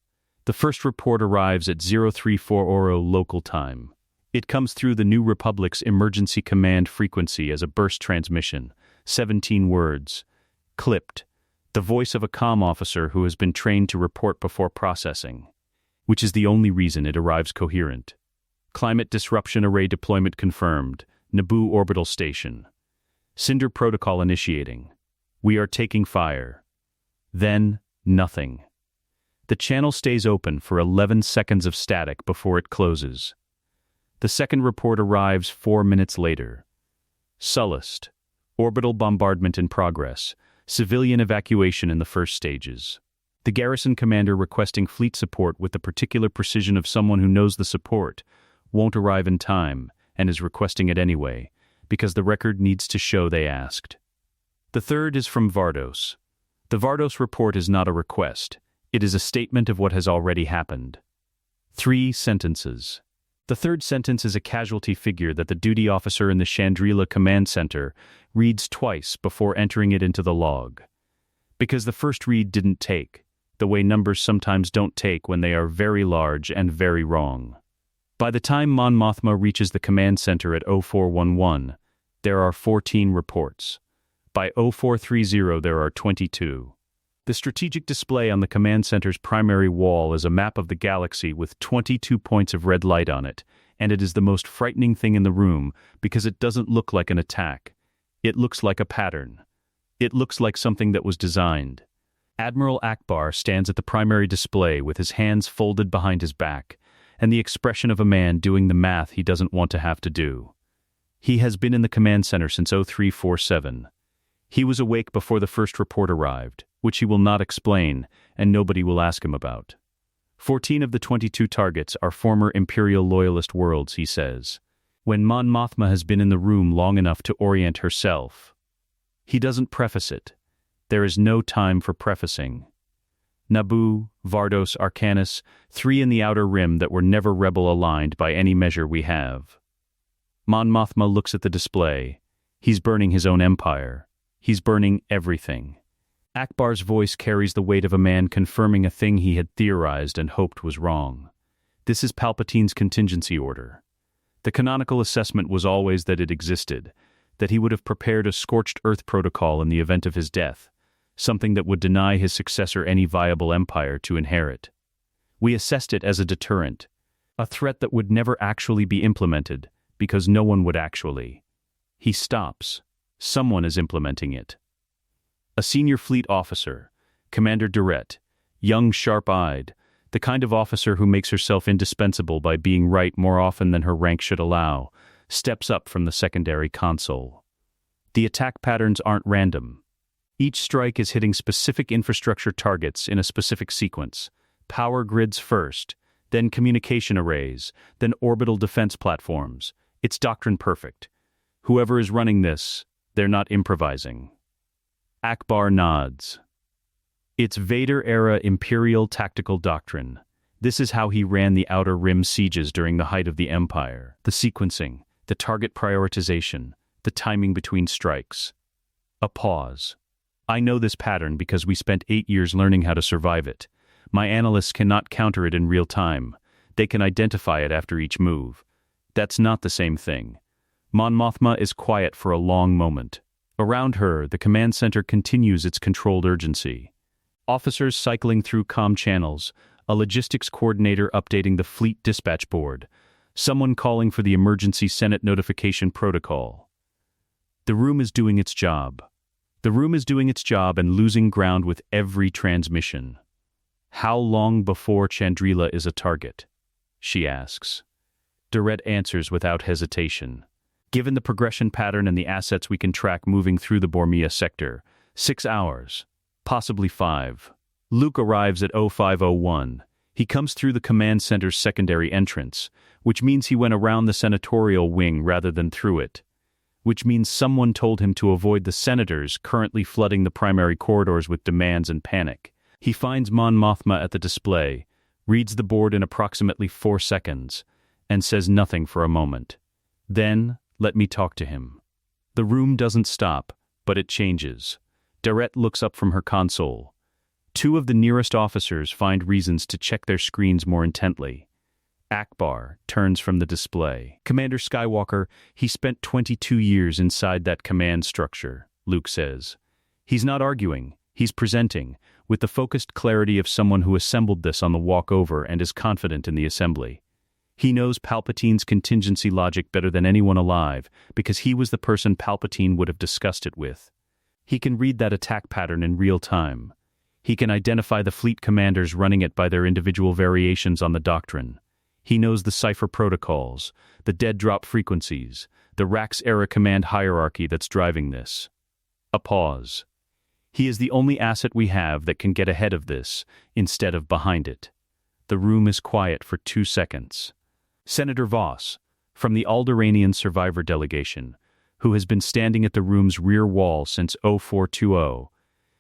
The first report arrives at 0340 local time. It comes through the New Republic's emergency command frequency as a burst transmission, 17 words. Clipped. The voice of a comm officer who has been trained to report before processing, which is the only reason it arrives coherent. Climate disruption array deployment confirmed. Naboo orbital station. Cinder protocol initiating. We are taking fire. Then, nothing. The channel stays open for 11 seconds of static before it closes. The second report arrives 4 minutes later. Sullust. Orbital bombardment in progress. Civilian evacuation in the first stages. The garrison commander requesting fleet support with the particular precision of someone who knows the support, won't arrive in time, and is requesting it anyway, because the record needs to show they asked. The third is from Vardos. The Vardos report is not a request. It is a statement of what has already happened. 3 sentences. The third sentence is a casualty figure that the duty officer in the Chandrila Command Center reads twice before entering it into the log. Because the first read didn't take, the way numbers sometimes don't take when they are very large and very wrong. By the time Mon Mothma reaches the command center at 0411, There are 14 reports. By 0430 there are 22. The strategic display on the command center's primary wall is a map of the galaxy with 22 points of red light on it, and it is the most frightening thing in the room because it doesn't look like an attack. It looks like a pattern. It looks like something that was designed. Admiral Akbar stands at the primary display with his hands folded behind his back, and the expression of a man doing the math he doesn't want to have to do. He has been in the command center since 0347. He was awake before the first report arrived, which he will not explain, and nobody will ask him about. 14 of the 22 targets are former Imperial loyalist worlds, he says. When Mon Mothma has been in the room long enough to orient herself. He doesn't preface it. There is no time for prefacing. Naboo, Vardos, Arcanus, 3 in the Outer Rim that were never rebel-aligned by any measure we have. Mon Mothma looks at the display. He's burning his own empire. He's burning everything. Akbar's voice carries the weight of a man confirming a thing he had theorized and hoped was wrong. This is Palpatine's contingency order. The canonical assessment was always that it existed, that he would have prepared a scorched earth protocol in the event of his death, something that would deny his successor any viable empire to inherit. We assessed it as a deterrent, a threat that would never actually be implemented, because no one would actually. He stops. Someone is implementing it. A senior fleet officer, Commander Durrett, young, sharp-eyed, the kind of officer who makes herself indispensable by being right more often than her rank should allow, steps up from the secondary console. The attack patterns aren't random. Each strike is hitting specific infrastructure targets in a specific sequence. Power grids first, then communication arrays, then orbital defense platforms. It's doctrine perfect. Whoever is running this, they're not improvising. Akbar nods. It's Vader-era Imperial tactical doctrine. This is how he ran the Outer Rim sieges during the height of the Empire. The sequencing, the target prioritization, the timing between strikes. A pause. I know this pattern because we spent 8 years learning how to survive it. My analysts cannot counter it in real time. They can identify it after each move. That's not the same thing. Mon Mothma is quiet for a long moment. Around her, the command center continues its controlled urgency. Officers cycling through comm channels, a logistics coordinator updating the fleet dispatch board, someone calling for the emergency Senate notification protocol. The room is doing its job. The room is doing its job and losing ground with every transmission. How long before Chandrila is a target? She asks. Durrett answers without hesitation. Given the progression pattern and the assets we can track moving through the Bormia sector, 6 hours, possibly 5. Luke arrives at 0501. He comes through the command center's secondary entrance, which means he went around the senatorial wing rather than through it, which means someone told him to avoid the senators currently flooding the primary corridors with demands and panic. He finds Mon Mothma at the display, reads the board in approximately 4 seconds, and says nothing for a moment. Then, let me talk to him. The room doesn't stop, but it changes. Durrett looks up from her console. 2 of the nearest officers find reasons to check their screens more intently. Akbar turns from the display. Commander Skywalker, he spent 22 years inside that command structure, Luke says. He's not arguing, he's presenting, with the focused clarity of someone who assembled this on the walk over and is confident in the assembly. He knows Palpatine's contingency logic better than anyone alive because he was the person Palpatine would have discussed it with. He can read that attack pattern in real time. He can identify the fleet commanders running it by their individual variations on the doctrine. He knows the cipher protocols, the dead drop frequencies, the Rax-era command hierarchy that's driving this. A pause. He is the only asset we have that can get ahead of this, instead of behind it. The room is quiet for 2 seconds. Senator Voss, from the Alderaanian survivor delegation, who has been standing at the room's rear wall since 0420,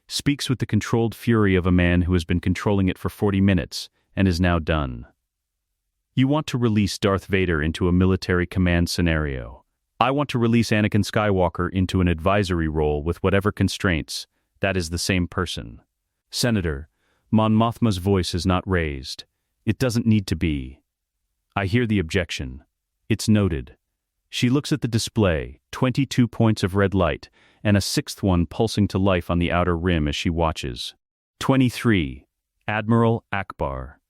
speaks with the controlled fury of a man who has been controlling it for 40 minutes and is now done. You want to release Darth Vader into a military command scenario. I want to release Anakin Skywalker into an advisory role with whatever constraints. That is the same person. Senator, Mon Mothma's voice is not raised. It doesn't need to be. I hear the objection. It's noted. She looks at the display, 22 points of red light, and a sixth one pulsing to life on the outer rim as she watches. 23. Admiral Akbar.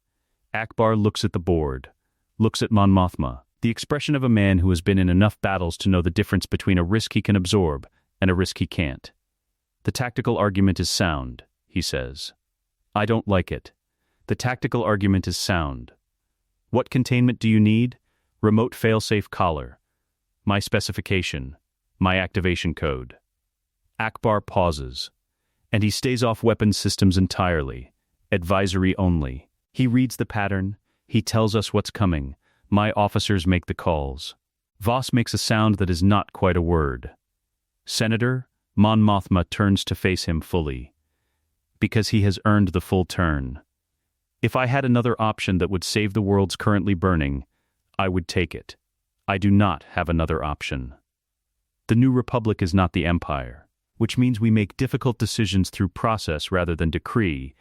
Akbar looks at the board, looks at Mon Mothma, the expression of a man who has been in enough battles to know the difference between a risk he can absorb and a risk he can't. The tactical argument is sound, he says. I don't like it. The tactical argument is sound. What containment do you need? Remote failsafe collar. My specification. My activation code. Akbar pauses, and he stays off weapons systems entirely. Advisory only. He reads the pattern. He tells us what's coming. My officers make the calls. Voss makes a sound that is not quite a word. Senator, Mon Mothma turns to face him fully. Because he has earned the full turn. If I had another option that would save the worlds currently burning, I would take it. I do not have another option. The New Republic is not the Empire, which means we make difficult decisions through process rather than decree,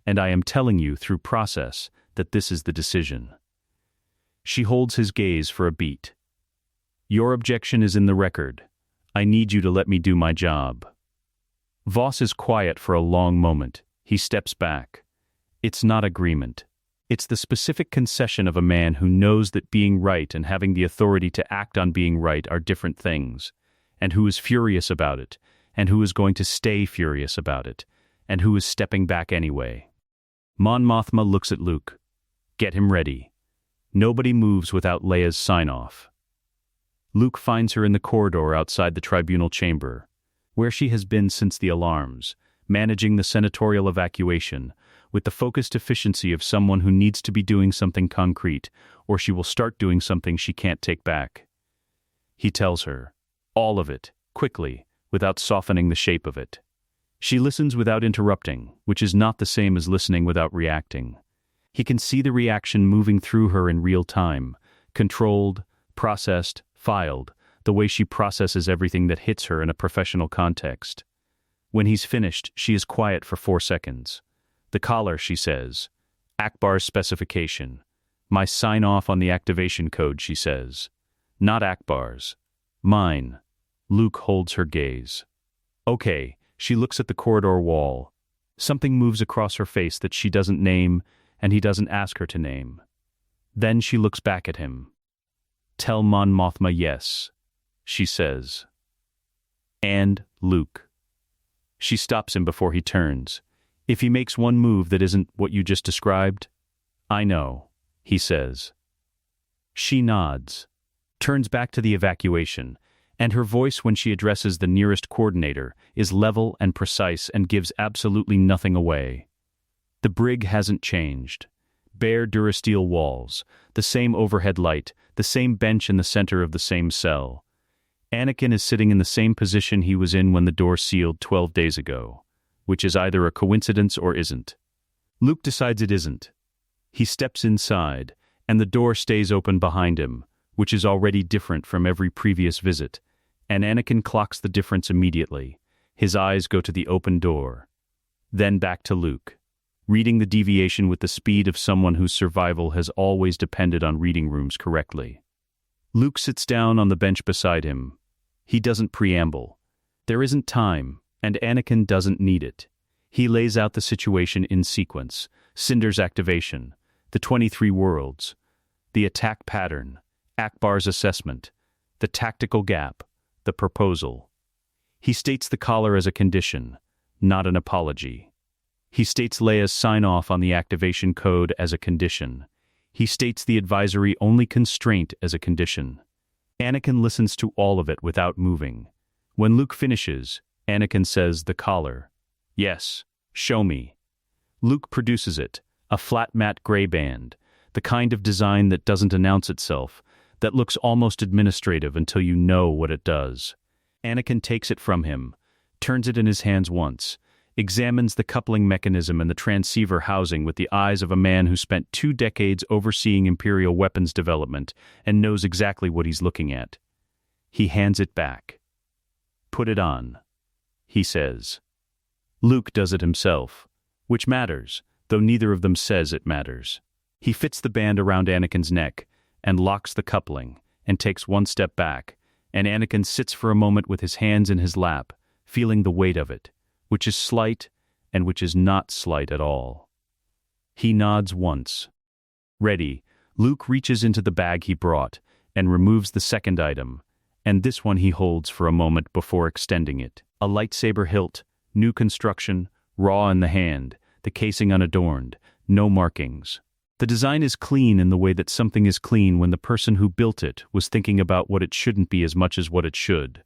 and I am telling you through process that this is the decision. She holds his gaze for a beat. Your objection is in the record. I need you to let me do my job. Voss is quiet for a long moment. He steps back. It's not agreement. It's the specific concession of a man who knows that being right and having the authority to act on being right are different things, and who is furious about it, and who is going to stay furious about it, and who is stepping back anyway. Mon Mothma looks at Luke. Get him ready. Nobody moves without Leia's sign-off. Luke finds her in the corridor outside the tribunal chamber, where she has been since the alarms, managing the senatorial evacuation, with the focused efficiency of someone who needs to be doing something concrete, or she will start doing something she can't take back. He tells her, all of it, quickly, without softening the shape of it. She listens without interrupting, which is not the same as listening without reacting. He can see the reaction moving through her in real time, controlled, processed, filed, the way she processes everything that hits her in a professional context. When he's finished, she is quiet for 4 seconds. The collar, she says. Akbar's specification. My sign-off on the activation code, she says. Not Akbar's. Mine. Luke holds her gaze. Okay, she looks at the corridor wall. Something moves across her face that she doesn't name, and he doesn't ask her to name. Then she looks back at him. Tell Mon Mothma yes, she says. And Luke. She stops him before he turns. If he makes one move that isn't what you just described, I know, he says. She nods, turns back to the evacuation, and her voice when she addresses the nearest coordinator is level and precise and gives absolutely nothing away. The brig hasn't changed. Bare durasteel walls, the same overhead light, the same bench in the center of the same cell. Anakin is sitting in the same position he was in when the door sealed 12 days ago, which is either a coincidence or isn't. Luke decides it isn't. He steps inside, and the door stays open behind him, which is already different from every previous visit, and Anakin clocks the difference immediately. His eyes go to the open door. Then back to Luke, reading the deviation with the speed of someone whose survival has always depended on reading rooms correctly. Luke sits down on the bench beside him. He doesn't preamble. There isn't time, and Anakin doesn't need it. He lays out the situation in sequence: Cinder's activation, the 23 worlds, the attack pattern, Akbar's assessment, the tactical gap, the proposal. He states the collar as a condition, not an apology. He states Leia's sign-off on the activation code as a condition. He states the advisory-only constraint as a condition. Anakin listens to all of it without moving. When Luke finishes, Anakin says the collar. Yes, show me. Luke produces it, a flat matte gray band, the kind of design that doesn't announce itself, that looks almost administrative until you know what it does. Anakin takes it from him, turns it in his hands once, examines the coupling mechanism and the transceiver housing with the eyes of a man who spent 2 decades overseeing Imperial weapons development and knows exactly what he's looking at. He hands it back. Put it on, he says. Luke does it himself, which matters, though neither of them says it matters. He fits the band around Anakin's neck and locks the coupling, and takes one step back, and Anakin sits for a moment with his hands in his lap, feeling the weight of it, which is slight and which is not slight at all. He nods once. Ready, Luke reaches into the bag he brought and removes the second item, and this one he holds for a moment before extending it. A lightsaber hilt, new construction, raw in the hand, the casing unadorned, no markings. The design is clean in the way that something is clean when the person who built it was thinking about what it shouldn't be as much as what it should.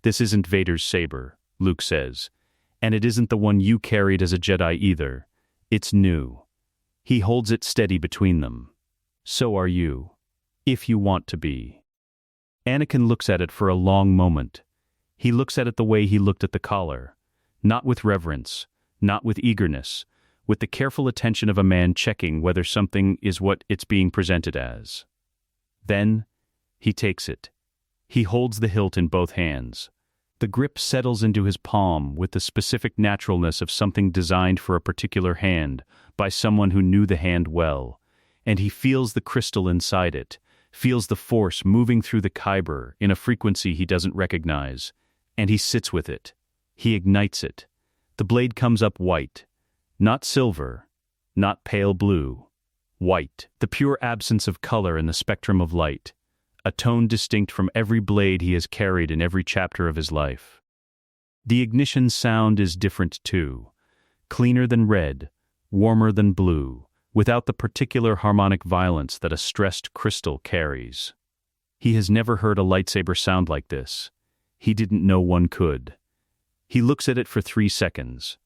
This isn't Vader's saber, Luke says, and it isn't the one you carried as a Jedi either. It's new. He holds it steady between them. So are you, if you want to be. Anakin looks at it for a long moment. He looks at it the way he looked at the collar, not with reverence, not with eagerness, with the careful attention of a man checking whether something is what it's being presented as. Then, he takes it. He holds the hilt in both hands. The grip settles into his palm with the specific naturalness of something designed for a particular hand by someone who knew the hand well, and he feels the crystal inside it, feels the force moving through the kyber in a frequency he doesn't recognize, and he sits with it. He ignites it. The blade comes up white. Not silver, not pale blue. White, the pure absence of color in the spectrum of light, a tone distinct from every blade he has carried in every chapter of his life. The ignition sound is different too, cleaner than red, warmer than blue, without the particular harmonic violence that a stressed crystal carries. He has never heard a lightsaber sound like this. He didn't know one could. He looks at it for 3 seconds.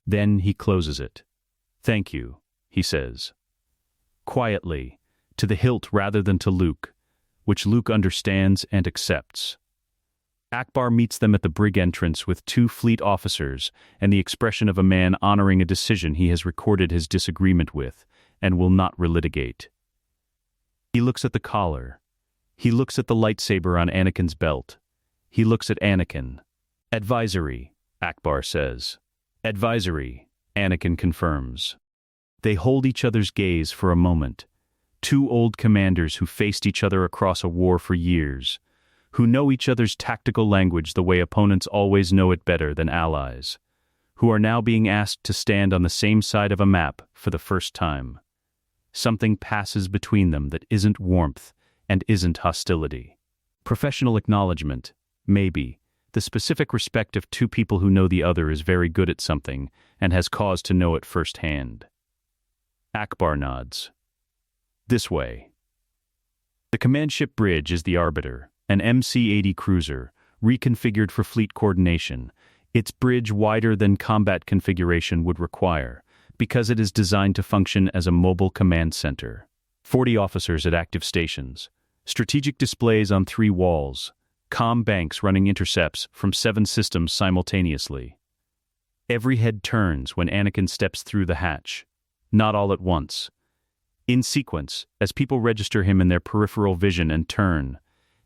Then he closes it. "Thank you," he says. Quietly, to the hilt rather than to Luke, which Luke understands and accepts. Akbar meets them at the brig entrance with 2 fleet officers and the expression of a man honoring a decision he has recorded his disagreement with and will not relitigate. He looks at the collar. He looks at the lightsaber on Anakin's belt. He looks at Anakin. "Advisory," Akbar says. "Advisory," Anakin confirms. They hold each other's gaze for a moment. 2 old commanders who faced each other across a war for years, who know each other's tactical language the way opponents always know it better than allies, who are now being asked to stand on the same side of a map for the first time. Something passes between them that isn't warmth and isn't hostility. Professional acknowledgement, maybe. The specific respect of 2 people who know the other is very good at something and has cause to know it firsthand. Akbar nods. This way. The command ship bridge is the Arbiter, an MC-80 cruiser, reconfigured for fleet coordination, its bridge wider than combat configuration would require, because it is designed to function as a mobile command center. 40 officers at active stations, strategic displays on 3 walls, comm banks running intercepts from 7 systems simultaneously. Every head turns when Anakin steps through the hatch. Not all at once. In sequence, as people register him in their peripheral vision and turn,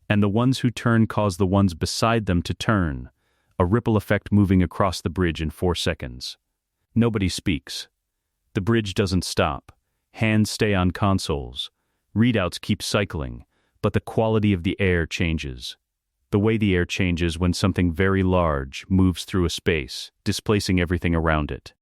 and the ones who turn cause the ones beside them to turn, a ripple effect moving across the bridge in 4 seconds. Nobody speaks. The bridge doesn't stop. Hands stay on consoles. Readouts keep cycling, but the quality of the air changes. The way the air changes when something very large moves through a space, displacing everything around it.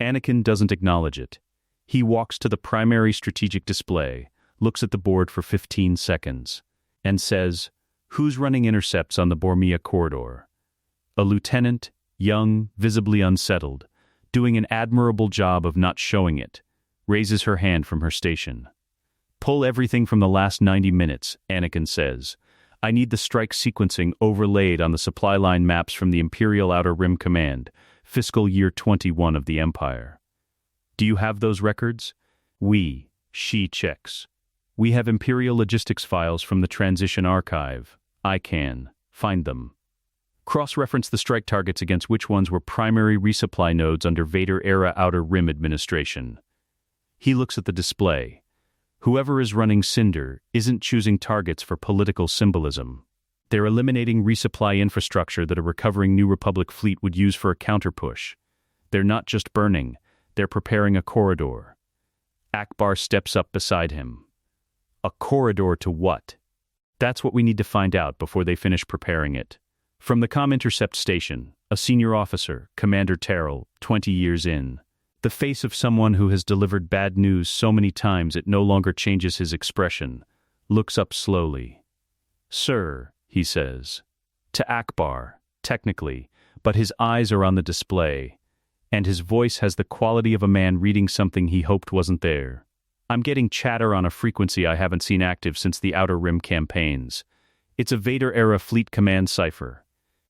Anakin doesn't acknowledge it. He walks to the primary strategic display, looks at the board for 15 seconds, and says, "Who's running intercepts on the Bormia corridor?" A lieutenant, young, visibly unsettled, doing an admirable job of not showing it, raises her hand from her station. "Pull everything from the last 90 minutes, Anakin says. I need the strike sequencing overlaid on the supply line maps from the Imperial Outer Rim Command, fiscal year 21 of the Empire. Do you have those records? She checks. We have Imperial logistics files from the Transition Archive. I can find them. Cross-reference the strike targets against which ones were primary resupply nodes under Vader-era Outer Rim administration." He looks at the display. Whoever is running Cinder isn't choosing targets for political symbolism. They're eliminating resupply infrastructure that a recovering New Republic fleet would use for a counterpush. They're not just burning, they're preparing a corridor. Akbar steps up beside him. A corridor to what? That's what we need to find out before they finish preparing it. From the comm intercept station, a senior officer, Commander Terrell, 20 years in. The face of someone who has delivered bad news so many times it no longer changes his expression, looks up slowly. "Sir," he says. To Akbar, technically, but his eyes are on the display, and his voice has the quality of a man reading something he hoped wasn't there. "I'm getting chatter on a frequency I haven't seen active since the Outer Rim campaigns. It's a Vader-era fleet command cipher.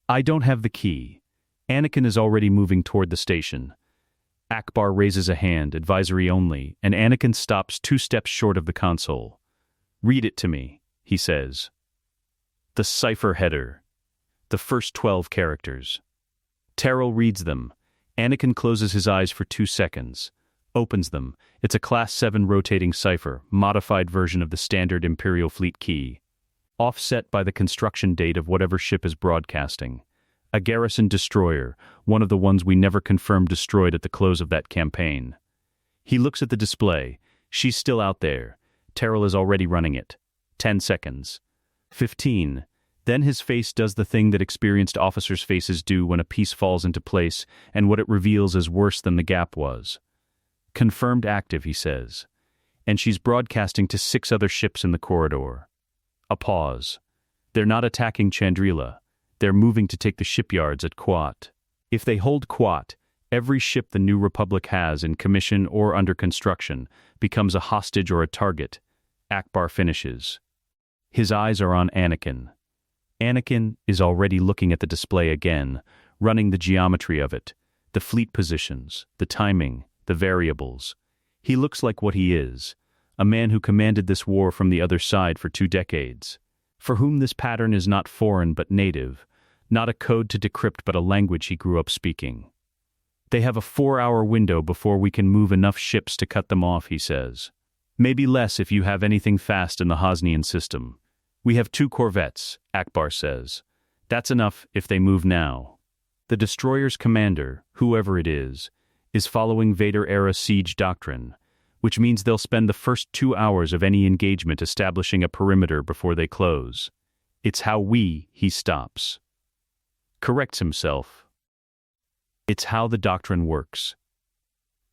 I don't have the key. Anakin is already moving toward the station." Akbar raises a hand, advisory only, and Anakin stops 2 steps short of the console. "Read it to me," he says. The cipher header. The first 12 characters. Terrell reads them. Anakin closes his eyes for 2 seconds. Opens them. It's a Class 7 rotating cipher, modified version of the standard Imperial Fleet key. Offset by the construction date of whatever ship is broadcasting. A garrison destroyer, one of the ones we never confirmed destroyed at the close of that campaign. He looks at the display. She's still out there. Terrell is already running it. 10 seconds. 15. Then his face does the thing that experienced officers' faces do when a piece falls into place, and what it reveals is worse than the gap was. "Confirmed active," he says. "And she's broadcasting to 6 other ships in the corridor." A pause. They're not attacking Chandrila. They're moving to take the shipyards at Quat. If they hold Quat, every ship the New Republic has in commission or under construction becomes a hostage or a target. Akbar finishes. His eyes are on Anakin. Anakin is already looking at the display again, running the geometry of it, the fleet positions, the timing, the variables. He looks like what he is, a man who commanded this war from the other side for 2 decades, for whom this pattern is not foreign but native, not a code to decrypt but a language he grew up speaking. "They have a 4-hour window before we can move enough ships to cut them off," he says. "Maybe less if you have anything fast in the Hosnian system. We have 2 corvettes," Akbar says. "That's enough if they move now." The destroyer's commander, whoever it is following Vader-era siege doctrine, which means they'll spend the first 2 hours of any engagement establishing a perimeter before they close. It's how he stops. Corrects himself. It's how the doctrine works.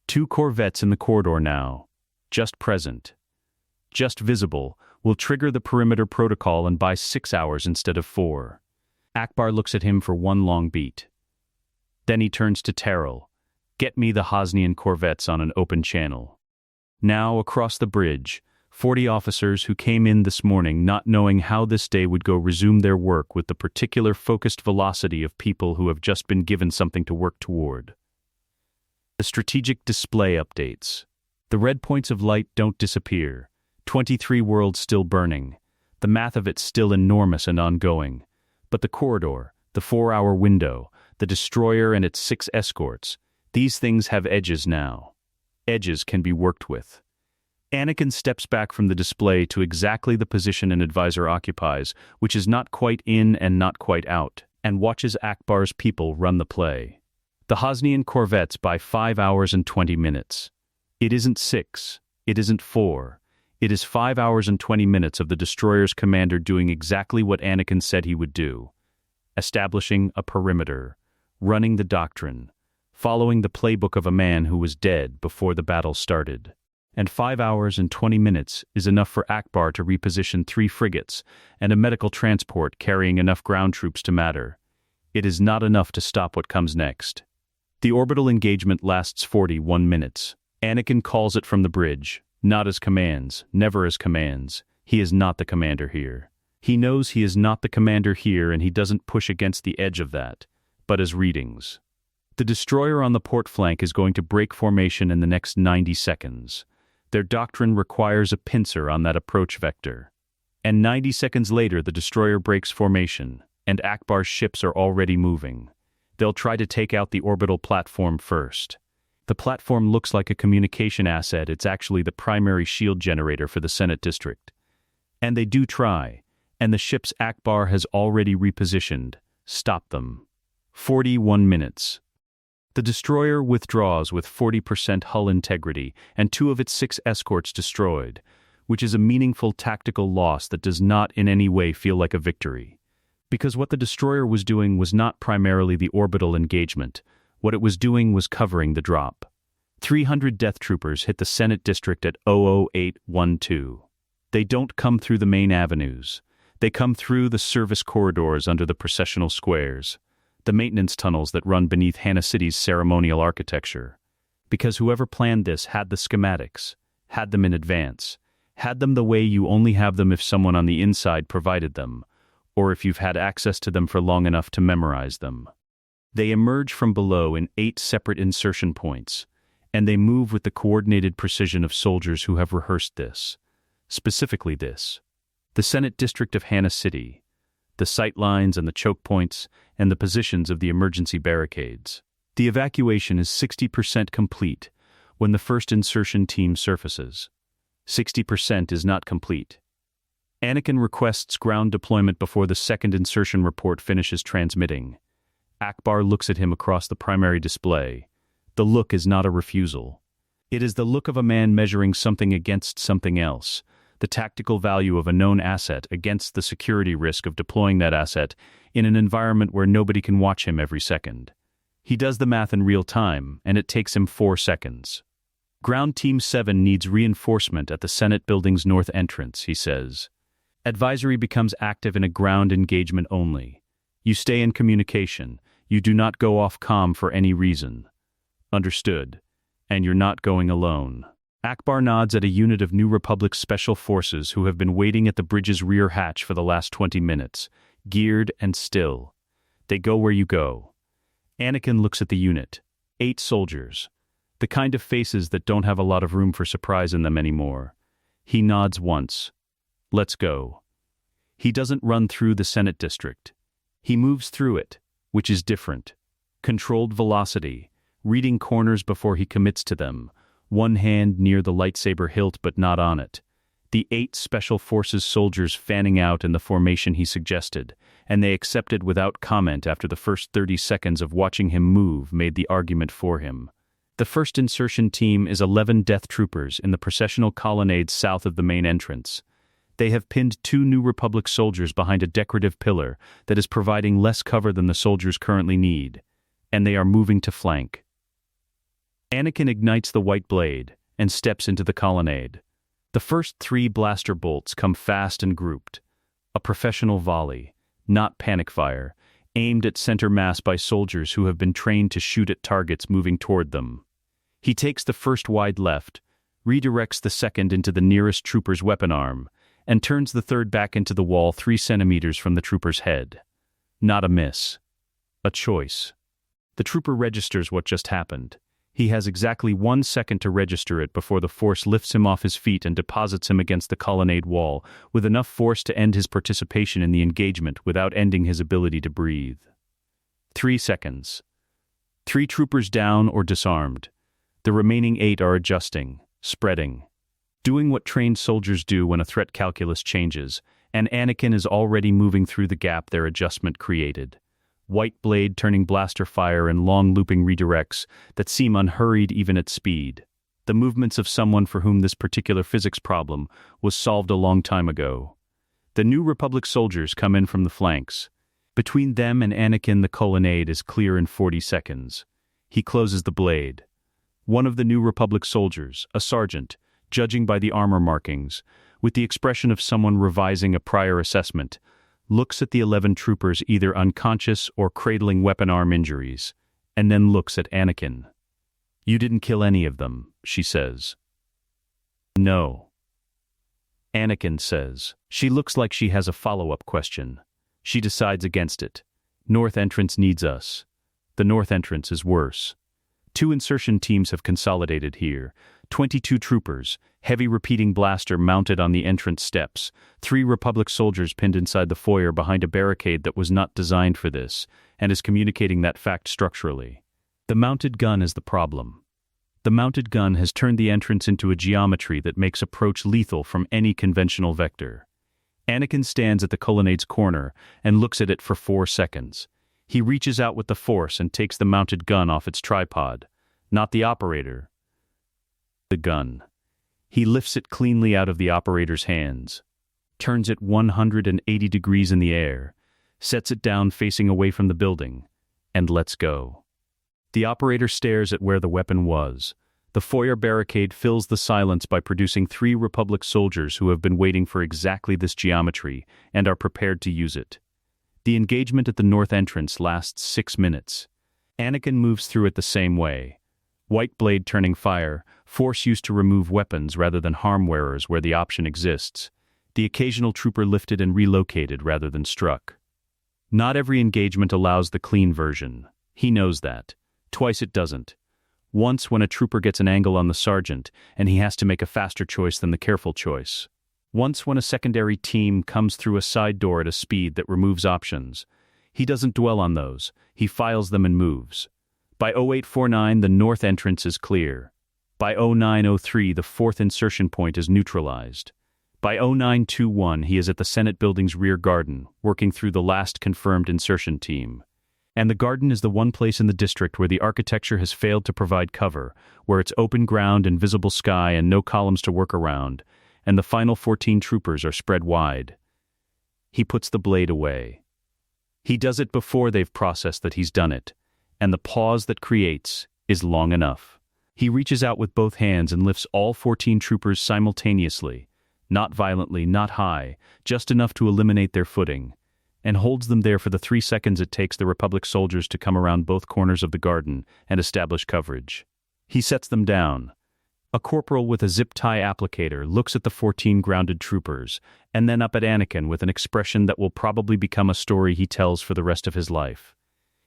2 corvettes in the corridor now, just present, just visible, will trigger the perimeter protocol and buy 6 hours instead of 4. Akbar looks at him for 1 long beat. Then he turns to Terrell. "Get me the Hosnian corvettes on an open channel." Now, across the bridge, 40 officers who came in this morning not knowing how this day would go resume their work with the particular focused velocity of people who have just been given something to work toward. The strategic display updates. The red points of light don't disappear. 23 worlds still burning. The math of it still enormous and ongoing. But the corridor, the 4-hour window, the destroyer and its 6 escorts, these things have edges now. Edges can be worked with. Anakin steps back from the display to exactly the position an advisor occupies, which is not quite in and not quite out, and watches Akbar's people run the play. The Hosnian corvettes buy 5 hours and 20 minutes. It isn't 6. It isn't 4. It is 5 hours and 20 minutes of the destroyer's commander doing exactly what Anakin said he would do. Establishing a perimeter, running the doctrine, following the playbook of a man who was dead before the battle started. And 5 hours and 20 minutes is enough for Akbar to reposition 3 frigates and a medical transport carrying enough ground troops to matter. It is not enough to stop what comes next. The orbital engagement lasts 41 minutes. Anakin calls it from the bridge, not as commands, never as commands. He is not the commander here. He knows he is not the commander here and he doesn't push against the edge of that, but as readings. The destroyer on the port flank is going to break formation in the next 90 seconds. Their doctrine requires a pincer on that approach vector. And 90 seconds later the destroyer breaks formation, and Akbar's ships are already moving. They'll try to take out the orbital platform first. The platform looks like a communication asset. It's actually the primary shield generator for the Senate district. And they do try, and the ships Akbar has already repositioned. Stop them. 41 minutes. The destroyer withdraws with 40% hull integrity and 2 of its 6 escorts destroyed, which is a meaningful tactical loss that does not in any way feel like a victory. Because what the destroyer was doing was not primarily the orbital engagement. What it was doing was covering the drop. 300 Death Troopers hit the Senate District at 00812. They don't come through the main avenues. They come through the service corridors under the processional squares, the maintenance tunnels that run beneath Hana City's ceremonial architecture. Because whoever planned this had the schematics, had them in advance, had them the way you only have them if someone on the inside provided them, or if you've had access to them for long enough to memorize them. They emerge from below in 8 separate insertion points, and they move with the coordinated precision of soldiers who have rehearsed this. Specifically this. The Senate District of Hana City, the sight lines and the choke points, and the positions of the emergency barricades. The evacuation is 60% complete when the first insertion team surfaces. 60% is not complete. Anakin requests ground deployment before the second insertion report finishes transmitting. Akbar looks at him across the primary display. The look is not a refusal. It is the look of a man measuring something against something else, the tactical value of a known asset against the security risk of deploying that asset in an environment where nobody can watch him every second. He does the math in real time, and it takes him 4 seconds. Ground Team 7 needs reinforcement at the Senate building's north entrance, he says. Advisory becomes active in a ground engagement only. You stay in communication. You do not go off comm for any reason. Understood. And you're not going alone. Akbar nods at a unit of New Republic Special Forces who have been waiting at the bridge's rear hatch for the last 20 minutes, geared and still. They go where you go. Anakin looks at the unit. 8 soldiers. The kind of faces that don't have a lot of room for surprise in them anymore. He nods once. Let's go. He doesn't run through the Senate District. He moves through it, which is different. Controlled velocity, reading corners before he commits to them, one hand near the lightsaber hilt but not on it. The 8 Special Forces soldiers fanning out in the formation he suggested, and they accepted without comment after the first 30 seconds of watching him move made the argument for him. The first insertion team is 11 Death Troopers in the processional colonnade south of the main entrance. They have pinned 2 New Republic soldiers behind a decorative pillar that is providing less cover than the soldiers currently need, and they are moving to flank. Anakin ignites the white blade and steps into the colonnade. The first 3 blaster bolts come fast and grouped. A professional volley, not panic fire, aimed at center mass by soldiers who have been trained to shoot at targets moving toward them. He takes the first wide left, redirects the second into the nearest trooper's weapon arm, and turns the third back into the wall 3 centimeters from the trooper's head. Not a miss. A choice. The trooper registers what just happened. He has exactly 1 second to register it before the force lifts him off his feet and deposits him against the colonnade wall, with enough force to end his participation in the engagement without ending his ability to breathe. 3 seconds. 3 troopers down or disarmed. The remaining 8 are adjusting, spreading, doing what trained soldiers do when a threat calculus changes, and Anakin is already moving through the gap their adjustment created. White blade turning blaster fire and long looping redirects that seem unhurried even at speed. The movements of someone for whom this particular physics problem was solved a long time ago. The New Republic soldiers come in from the flanks. Between them and Anakin the colonnade is clear in 40 seconds. He closes the blade. One of the New Republic soldiers, a sergeant, judging by the armor markings, with the expression of someone revising a prior assessment, looks at the 11 troopers either unconscious or cradling weapon arm injuries, and then looks at Anakin. "You didn't kill any of them," she says. "No." Anakin says. She looks like she has a follow-up question. She decides against it. North entrance needs us. The north entrance is worse. 2 insertion teams have consolidated here. 22 troopers, heavy repeating blaster mounted on the entrance steps, 3 Republic soldiers pinned inside the foyer behind a barricade that was not designed for this, and is communicating that fact structurally. The mounted gun is the problem. The mounted gun has turned the entrance into a geometry that makes approach lethal from any conventional vector. Anakin stands at the colonnade's corner and looks at it for 4 seconds. He reaches out with the force and takes the mounted gun off its tripod. Not the operator. The gun. He lifts it cleanly out of the operator's hands, turns it 180 degrees in the air, sets it down facing away from the building, and lets go. The operator stares at where the weapon was. The foyer barricade fills the silence by producing 3 Republic soldiers who have been waiting for exactly this geometry and are prepared to use it. The engagement at the north entrance lasts 6 minutes. Anakin moves through it the same way. White blade turning fire, force used to remove weapons rather than harm wearers where the option exists. The occasional trooper lifted and relocated rather than struck. Not every engagement allows the clean version. He knows that. Twice it doesn't. Once when a trooper gets an angle on the sergeant and he has to make a faster choice than the careful choice. Once when a secondary team comes through a side door at a speed that removes options. He doesn't dwell on those. He files them and moves. By 0849, the north entrance is clear. By 0903, the 4th insertion point is neutralized. By 0921, he is at the Senate building's rear garden, working through the last confirmed insertion team. And the garden is the one place in the district where the architecture has failed to provide cover, where it's open ground and visible sky and no columns to work around, and the final 14 troopers are spread wide. He puts the blade away. He does it before they've processed that he's done it, and the pause that creates is long enough. He reaches out with both hands and lifts all 14 troopers simultaneously, not violently, not high, just enough to eliminate their footing, and holds them there for the 3 seconds it takes the Republic soldiers to come around both corners of the garden and establish coverage. He sets them down. A corporal with a zip tie applicator looks at the 14 grounded troopers, and then up at Anakin with an expression that will probably become a story he tells for the rest of his life.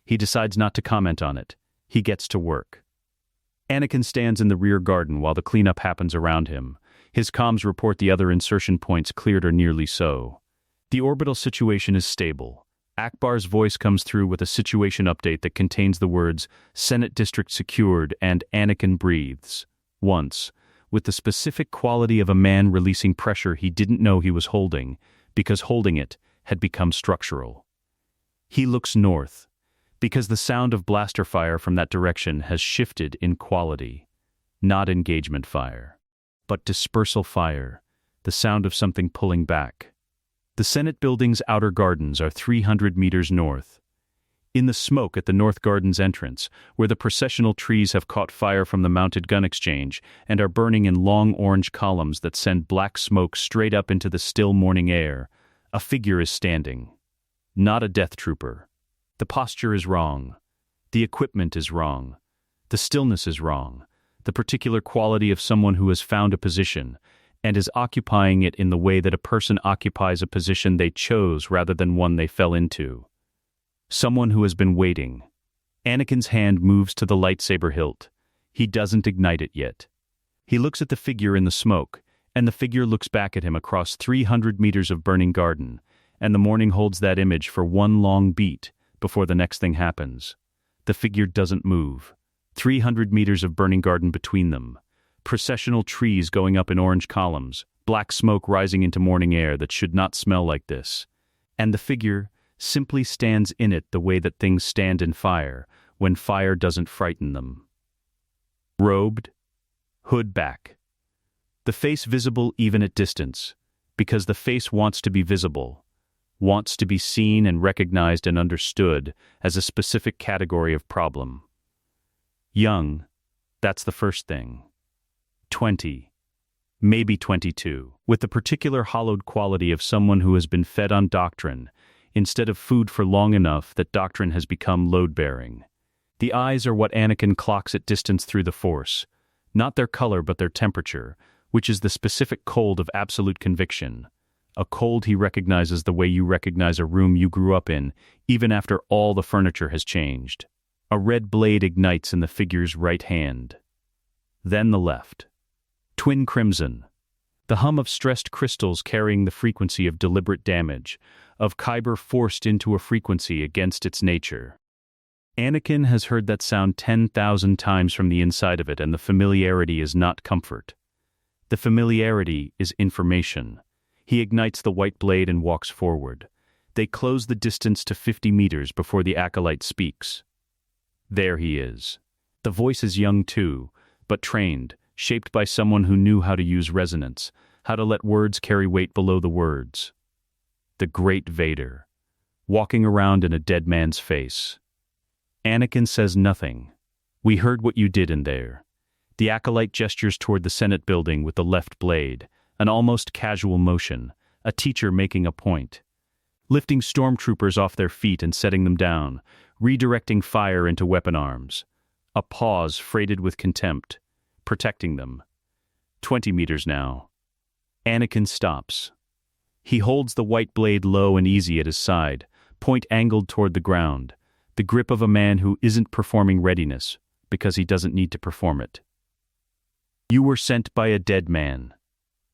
He decides not to comment on it. He gets to work. Anakin stands in the rear garden while the cleanup happens around him. His comms report the other insertion points cleared or nearly so. The orbital situation is stable. Akbar's voice comes through with a situation update that contains the words, "Senate District secured," and "Anakin breathes." Once, with the specific quality of a man releasing pressure he didn't know he was holding, because holding it had become structural. He looks north, because the sound of blaster fire from that direction has shifted in quality. Not engagement fire, but dispersal fire, the sound of something pulling back. The Senate building's outer gardens are 300 meters north. In the smoke at the North Garden's entrance, where the processional trees have caught fire from the mounted gun exchange and are burning in long orange columns that send black smoke straight up into the still morning air, a figure is standing. Not a death trooper. The posture is wrong. The equipment is wrong. The stillness is wrong. The particular quality of someone who has found a position and is occupying it in the way that a person occupies a position they chose rather than one they fell into. Someone who has been waiting. Anakin's hand moves to the lightsaber hilt. He doesn't ignite it yet. He looks at the figure in the smoke, and the figure looks back at him across 300 meters of burning garden, and the morning holds that image for one long beat before the next thing happens. The figure doesn't move. 300 meters of burning garden between them. Processional trees going up in orange columns, black smoke rising into morning air that should not smell like this. And the figure simply stands in it the way that things stand in fire, when fire doesn't frighten them. Robed, hood back. The face visible even at distance, because the face wants to be visible, wants to be seen and recognized and understood as a specific category of problem. Young, that's the first thing. 20, maybe 22, with the particular hollowed quality of someone who has been fed on doctrine, instead of food for long enough that doctrine has become load-bearing. The eyes are what Anakin clocks at distance through the Force, not their color but their temperature, which is the specific cold of absolute conviction, a cold he recognizes the way you recognize a room you grew up in, even after all the furniture has changed. A red blade ignites in the figure's right hand. Then the left. Twin crimson. The hum of stressed crystals carrying the frequency of deliberate damage, of kyber forced into a frequency against its nature. Anakin has heard that sound 10,000 times from the inside of it, and the familiarity is not comfort. The familiarity is information. He ignites the white blade and walks forward. They close the distance to 50 meters before the acolyte speaks. There he is. The voice is young too, but trained, shaped by someone who knew how to use resonance, how to let words carry weight below the words. The Great Vader, walking around in a dead man's face. Anakin says nothing. We heard what you did in there. The acolyte gestures toward the Senate building with the left blade, an almost casual motion, a teacher making a point. Lifting stormtroopers off their feet and setting them down, redirecting fire into weapon arms. A pause freighted with contempt, protecting them. 20 meters now. Anakin stops. He holds the white blade low and easy at his side, point angled toward the ground, the grip of a man who isn't performing readiness, because he doesn't need to perform it. You were sent by a dead man,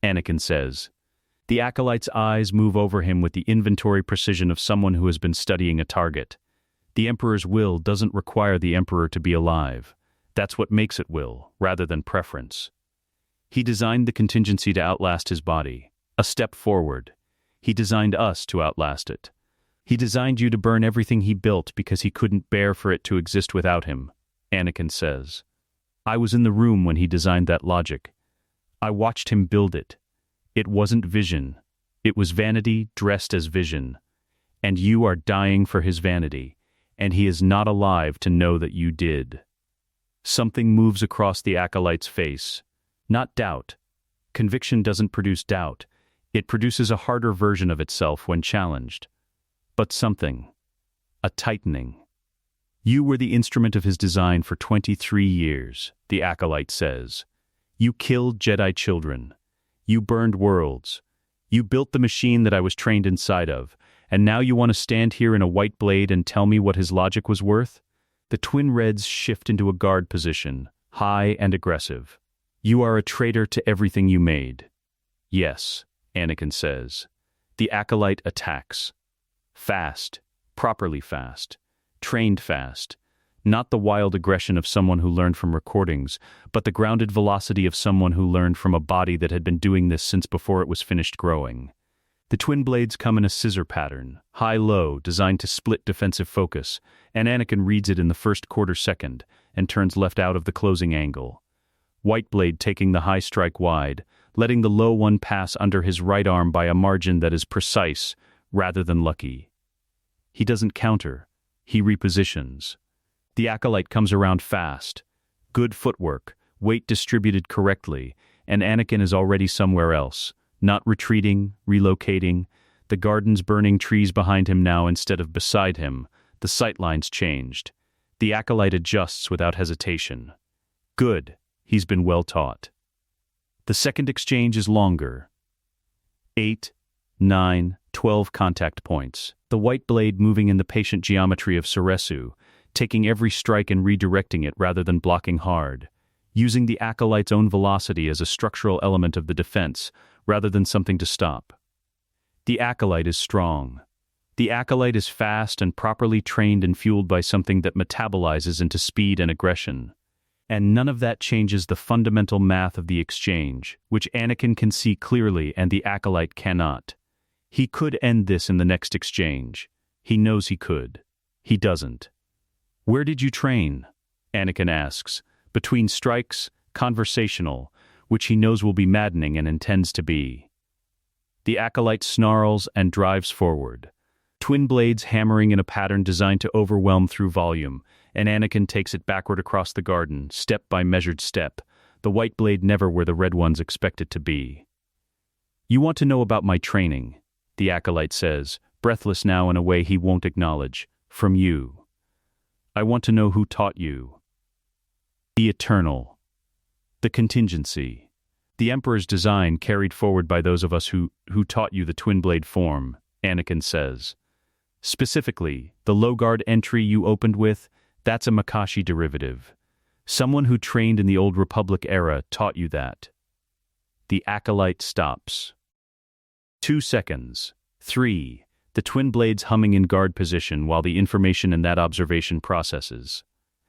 Anakin says. The acolyte's eyes move over him with the inventory precision of someone who has been studying a target. The Emperor's will doesn't require the Emperor to be alive. That's what makes it will, rather than preference. He designed the contingency to outlast his body, a step forward. He designed us to outlast it. He designed you to burn everything he built because he couldn't bear for it to exist without him, Anakin says. I was in the room when he designed that logic. I watched him build it. It wasn't vision. It was vanity dressed as vision. And you are dying for his vanity, and he is not alive to know that you did. Something moves across the acolyte's face. Not doubt. Conviction doesn't produce doubt. It produces a harder version of itself when challenged. But something. A tightening. You were the instrument of his design for 23 years, the acolyte says. You killed Jedi children. You burned worlds. You built the machine that I was trained inside of, and now you want to stand here in a white blade and tell me what his logic was worth? The twin reds shift into a guard position, high and aggressive. You are a traitor to everything you made. Yes, Anakin says. The acolyte attacks. Fast, properly fast, trained fast. Not the wild aggression of someone who learned from recordings, but the grounded velocity of someone who learned from a body that had been doing this since before it was finished growing. The twin blades come in a scissor pattern, high-low, designed to split defensive focus, and Anakin reads it in the first quarter second and turns left out of the closing angle. White blade taking the high strike wide, letting the low one pass under his right arm by a margin that is precise rather than lucky. He doesn't counter, he repositions. The acolyte comes around fast. Good footwork, weight distributed correctly, and Anakin is already somewhere else. Not retreating, relocating. The garden's burning trees behind him now instead of beside him. The sightlines changed. The acolyte adjusts without hesitation. Good, he's been well taught. The second exchange is longer. 8, 9, 12 contact points. The white blade moving in the patient geometry of Ceresu, taking every strike and redirecting it rather than blocking hard, using the acolyte's own velocity as a structural element of the defense rather than something to stop. The acolyte is strong. The acolyte is fast and properly trained and fueled by something that metabolizes into speed and aggression. And none of that changes the fundamental math of the exchange, which Anakin can see clearly and the acolyte cannot. He could end this in the next exchange. He knows he could. He doesn't. Where did you train? Anakin asks. Between strikes, conversational, which he knows will be maddening and intends to be. The acolyte snarls and drives forward. Twin blades hammering in a pattern designed to overwhelm through volume, and Anakin takes it backward across the garden, step by measured step, the white blade never where the red ones expect it to be. You want to know about my training, the acolyte says, breathless now in a way he won't acknowledge, from you. I want to know who taught you. The eternal. The contingency. The Emperor's design carried forward by those of us who taught you the twin blade form, Anakin says. Specifically, the low guard entry you opened with, that's a Makashi derivative. Someone who trained in the Old Republic era taught you that. The acolyte stops. 2 seconds. 3. The twin blades humming in guard position while the information in that observation processes.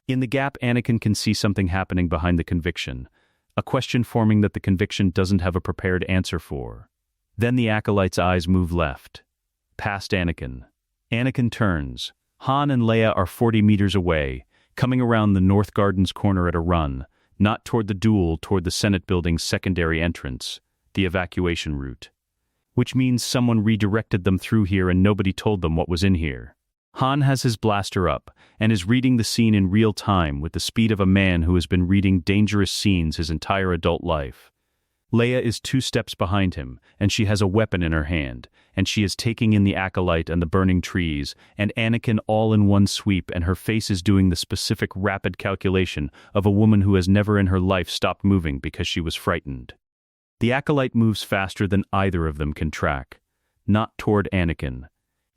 In the gap, Anakin can see something happening behind the conviction, a question forming that the conviction doesn't have a prepared answer for. Then the acolyte's eyes move left. Past Anakin. Anakin turns. Han and Leia are 40 meters away, coming around the North Garden's corner at a run, not toward the duel, toward the Senate building's secondary entrance, the evacuation route. Which means someone redirected them through here and nobody told them what was in here. Han has his blaster up and is reading the scene in real time with the speed of a man who has been reading dangerous scenes his entire adult life. Leia is 2 steps behind him, and she has a weapon in her hand, and she is taking in the acolyte and the burning trees, and Anakin all in one sweep, and her face is doing the specific rapid calculation of a woman who has never in her life stopped moving because she was frightened. The acolyte moves faster than either of them can track. Not toward Anakin.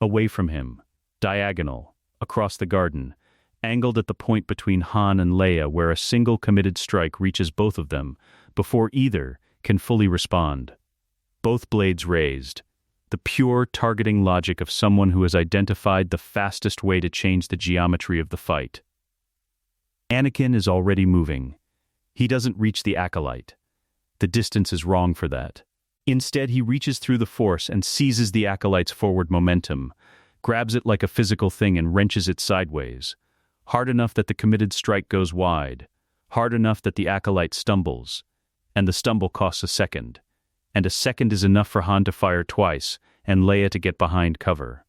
Away from him. Diagonal. Across the garden. Angled at the point between Han and Leia where a single committed strike reaches both of them, before either can fully respond. Both blades raised. The pure targeting logic of someone who has identified the fastest way to change the geometry of the fight. Anakin is already moving. He doesn't reach the acolyte. The distance is wrong for that. Instead, he reaches through the Force and seizes the acolyte's forward momentum, grabs it like a physical thing and wrenches it sideways. Hard enough that the committed strike goes wide. Hard enough that the acolyte stumbles. And the stumble costs a second. And a second is enough for Han to fire twice, and Leia to get behind cover.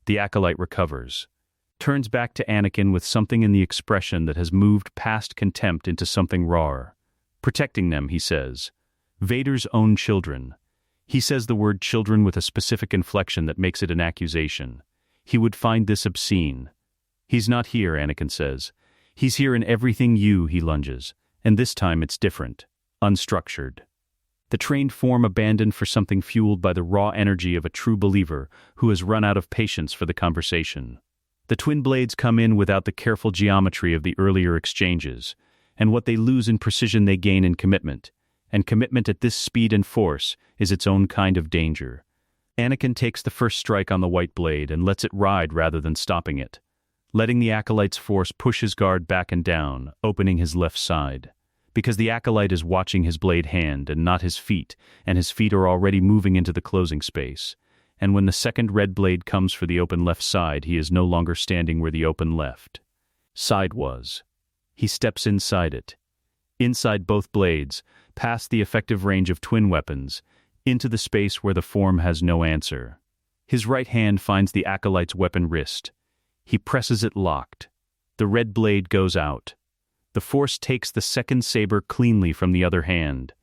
The acolyte recovers. Turns back to Anakin with something in the expression that has moved past contempt into something rawer. Protecting them, he says. Vader's own children. He says the word children with a specific inflection that makes it an accusation. He would find this obscene. He's not here, Anakin says. He's here in everything he lunges. And this time it's different. Unstructured. The trained form abandoned for something fueled by the raw energy of a true believer who has run out of patience for the conversation. The twin blades come in without the careful geometry of the earlier exchanges, and what they lose in precision they gain in commitment, and commitment at this speed and force is its own kind of danger. Anakin takes the first strike on the white blade and lets it ride rather than stopping it, letting the acolyte's force push his guard back and down, opening his left side. Because the acolyte is watching his blade hand and not his feet, and his feet are already moving into the closing space. And when the second red blade comes for the open left side, he is no longer standing where the open left side was. He steps inside it. Inside both blades, past the effective range of twin weapons, into the space where the form has no answer. His right hand finds the acolyte's weapon wrist. He presses it locked. The red blade goes out. The Force takes the second saber cleanly from the other hand.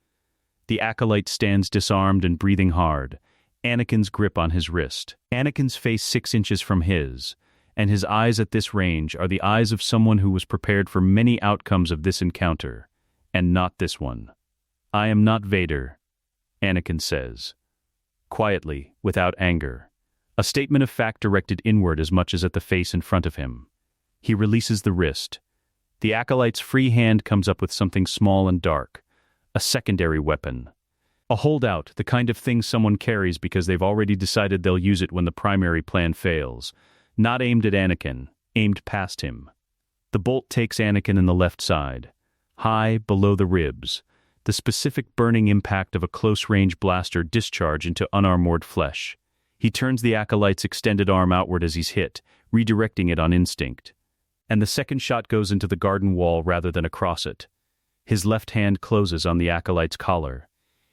The acolyte stands disarmed and breathing hard, Anakin's grip on his wrist. Anakin's face 6 inches from his, and his eyes at this range are the eyes of someone who was prepared for many outcomes of this encounter, and not this one. I am not Vader, Anakin says. Quietly, without anger. A statement of fact directed inward as much as at the face in front of him. He releases the wrist. The acolyte's free hand comes up with something small and dark. A secondary weapon. A holdout, the kind of thing someone carries because they've already decided they'll use it when the primary plan fails. Not aimed at Anakin, aimed past him. The bolt takes Anakin in the left side. High, below the ribs. The specific burning impact of a close-range blaster discharge into unarmored flesh. He turns the acolyte's extended arm outward as he's hit, redirecting it on instinct. And the second shot goes into the garden wall rather than across it. His left hand closes on the acolyte's collar.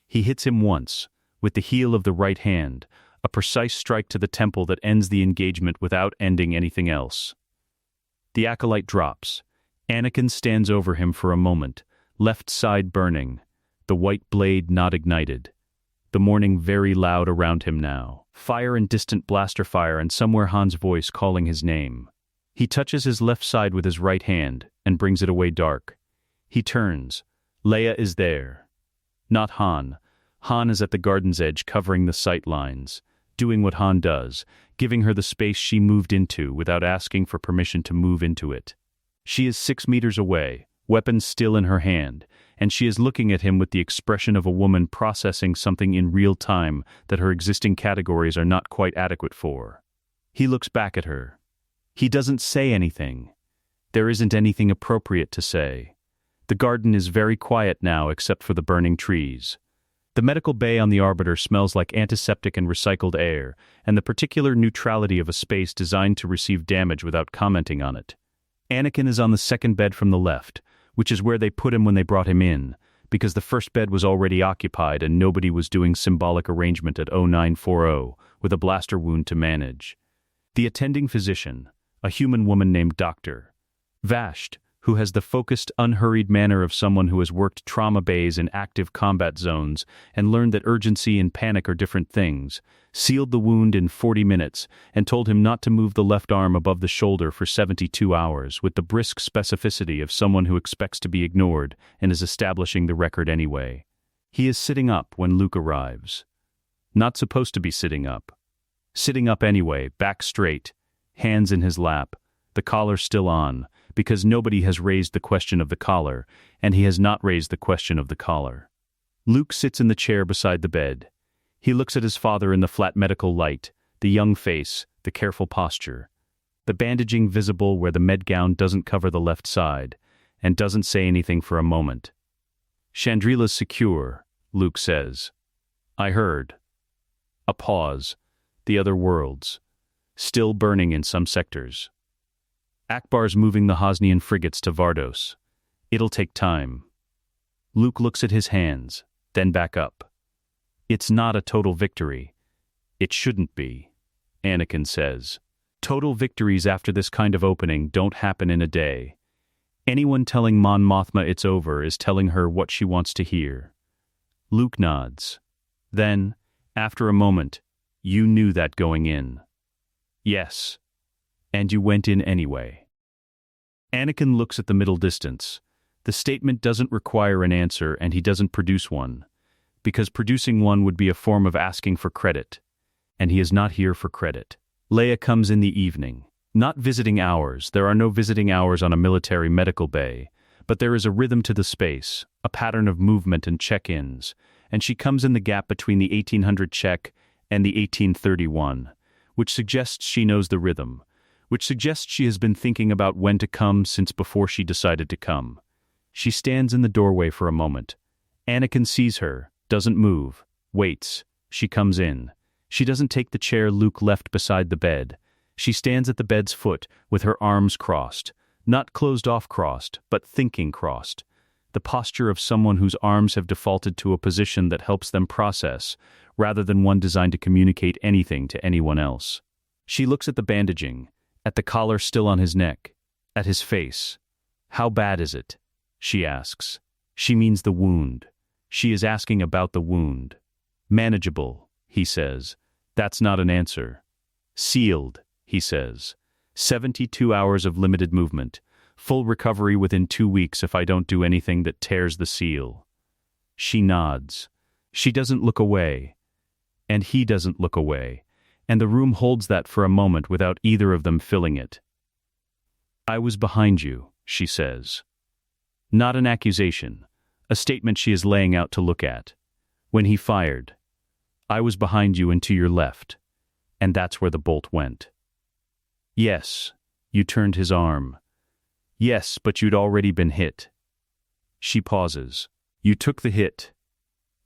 He hits him once, with the heel of the right hand, a precise strike to the temple that ends the engagement without ending anything else. The acolyte drops. Anakin stands over him for a moment, left side burning, the white blade not ignited. The morning very loud around him now. Fire and distant blaster fire and somewhere Han's voice calling his name. He touches his left side with his right hand and brings it away dark. He turns. Leia is there. Not Han. Han is at the garden's edge covering the sight lines, doing what Han does, giving her the space she moved into without asking for permission to move into it. She is 6 meters away, weapon still in her hand, and she is looking at him with the expression of a woman processing something in real time that her existing categories are not quite adequate for. He looks back at her. He doesn't say anything. There isn't anything appropriate to say. The garden is very quiet now except for the burning trees. The medical bay on the Arbiter smells like antiseptic and recycled air, and the particular neutrality of a space designed to receive damage without commenting on it. Anakin is on the second bed from the left, which is where they put him when they brought him in, because the first bed was already occupied and nobody was doing symbolic arrangement at 0940 with a blaster wound to manage. The attending physician, a human woman named Dr. Vashti, who has the focused, unhurried manner of someone who has worked trauma bays in active combat zones and learned that urgency and panic are different things, sealed the wound in 40 minutes and told him not to move the left arm above the shoulder for 72 hours with the brisk specificity of someone who expects to be ignored and is establishing the record anyway. He is sitting up when Luke arrives. Not supposed to be sitting up. Sitting up anyway, back straight, hands in his lap, the collar still on, because nobody has raised the question of the collar, and he has not raised the question of the collar. Luke sits in the chair beside the bed. He looks at his father in the flat medical light, the young face, the careful posture, the bandaging visible where the med gown doesn't cover the left side, and doesn't say anything for a moment. "Chandrila's secure," Luke says. "I heard." A pause. The other worlds. Still burning in some sectors. Akbar's moving the Hosnian frigates to Vardos. It'll take time. Luke looks at his hands, then back up. It's not a total victory. It shouldn't be, Anakin says. Total victories after this kind of opening don't happen in a day. Anyone telling Mon Mothma it's over is telling her what she wants to hear. Luke nods. Then, after a moment, "You knew that going in." "Yes. And you went in anyway." Anakin looks at the middle distance. The statement doesn't require an answer and he doesn't produce one, because producing one would be a form of asking for credit, and he is not here for credit. Leia comes in the evening. Not visiting hours, there are no visiting hours on a military medical bay, but there is a rhythm to the space, a pattern of movement and check-ins, and she comes in the gap between the 1800 check and the 1831, which suggests she knows the rhythm, which suggests she has been thinking about when to come since before she decided to come. She stands in the doorway for a moment. Anakin sees her, doesn't move, waits. She comes in. She doesn't take the chair Luke left beside the bed. She stands at the bed's foot with her arms crossed, not closed off crossed, but thinking crossed. The posture of someone whose arms have defaulted to a position that helps them process, rather than one designed to communicate anything to anyone else. She looks at the bandaging, at the collar still on his neck, at his face. "How bad is it?" she asks. She means the wound. She is asking about the wound. "Manageable," he says. That's not an answer. "Sealed," he says. 72 hours of limited movement. Full recovery within 2 weeks if I don't do anything that tears the seal. She nods. She doesn't look away. And he doesn't look away. And the room holds that for a moment without either of them filling it. "I was behind you," she says. Not an accusation, a statement she is laying out to look at. When he fired, "I was behind you and to your left." And that's where the bolt went. "Yes, you turned his arm." "Yes, but you'd already been hit." She pauses. "You took the hit,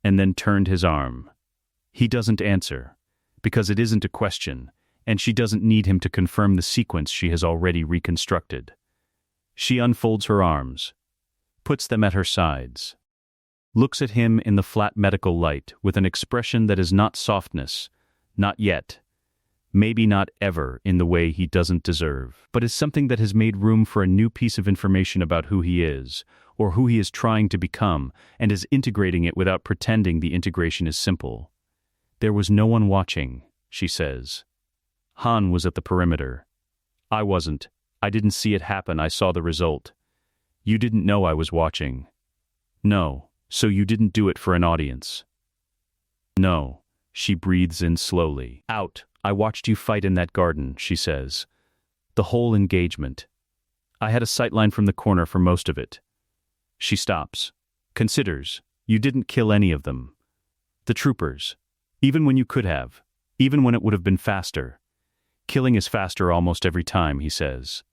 and then turned his arm." He doesn't answer, because it isn't a question, and she doesn't need him to confirm the sequence she has already reconstructed. She unfolds her arms, puts them at her sides, looks at him in the flat medical light with an expression that is not softness, not yet, maybe not ever in the way he doesn't deserve, but is something that has made room for a new piece of information about who he is, or who he is trying to become, and is integrating it without pretending the integration is simple. "There was no one watching," she says. "Han was at the perimeter. I wasn't. I didn't see it happen, I saw the result. You didn't know I was watching." "No, so you didn't do it for an audience." "No," she breathes in slowly. "Out. I watched you fight in that garden," she says. "The whole engagement. I had a sightline from the corner for most of it." She stops. Considers. "You didn't kill any of them. The troopers. Even when you could have. Even when it would have been faster. Killing is faster almost every time," he says.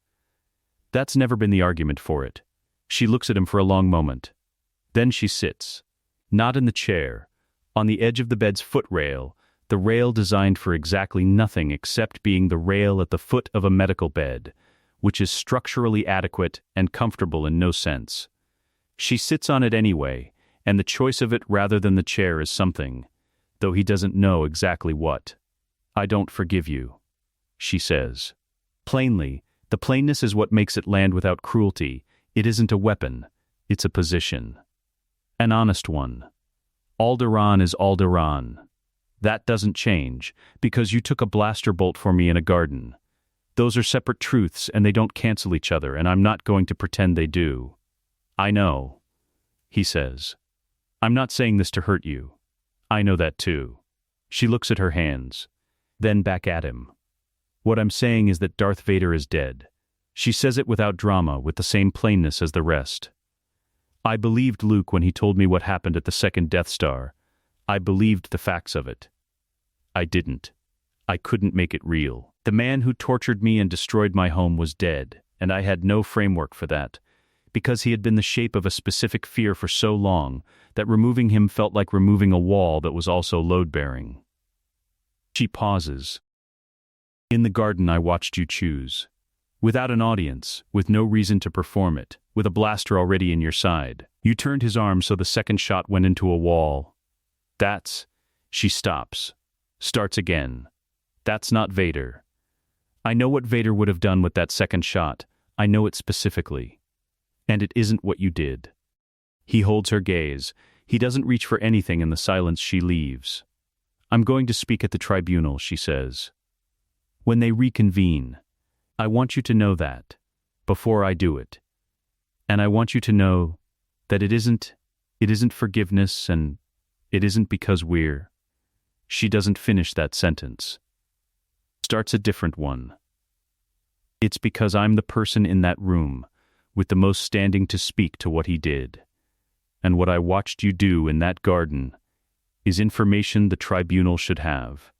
That's never been the argument for it. She looks at him for a long moment. Then she sits. Not in the chair. On the edge of the bed's foot rail, the rail designed for exactly nothing except being the rail at the foot of a medical bed, which is structurally adequate and comfortable in no sense. She sits on it anyway, and the choice of it rather than the chair is something, though he doesn't know exactly what. I don't forgive you, she says. Plainly, the plainness is what makes it land without cruelty. It isn't a weapon, it's a position. An honest one. Alderaan is Alderaan. That doesn't change, because you took a blaster bolt for me in a garden. Those are separate truths and they don't cancel each other, and I'm not going to pretend they do. I know, he says. I'm not saying this to hurt you. I know that too. She looks at her hands, then back at him. What I'm saying is that Darth Vader is dead. She says it without drama, with the same plainness as the rest. I believed Luke when he told me what happened at the second Death Star. I believed the facts of it. I didn't. I couldn't make it real. The man who tortured me and destroyed my home was dead, and I had no framework for that, because he had been the shape of a specific fear for so long that removing him felt like removing a wall that was also load-bearing. She pauses. In the garden I watched you choose. Without an audience, with no reason to perform it, with a blaster already in your side. You turned his arm so the second shot went into a wall. That's... She stops. Starts again. That's not Vader. I know what Vader would have done with that second shot. I know it specifically. And it isn't what you did. He holds her gaze. He doesn't reach for anything in the silence she leaves. I'm going to speak at the tribunal, she says. When they reconvene, I want you to know that, before I do it. And I want you to know that it isn't forgiveness, and it isn't because we're... She doesn't finish that sentence. Starts a different one. It's because I'm the person in that room, with the most standing to speak to what he did. And what I watched you do in that garden is information the tribunal should have.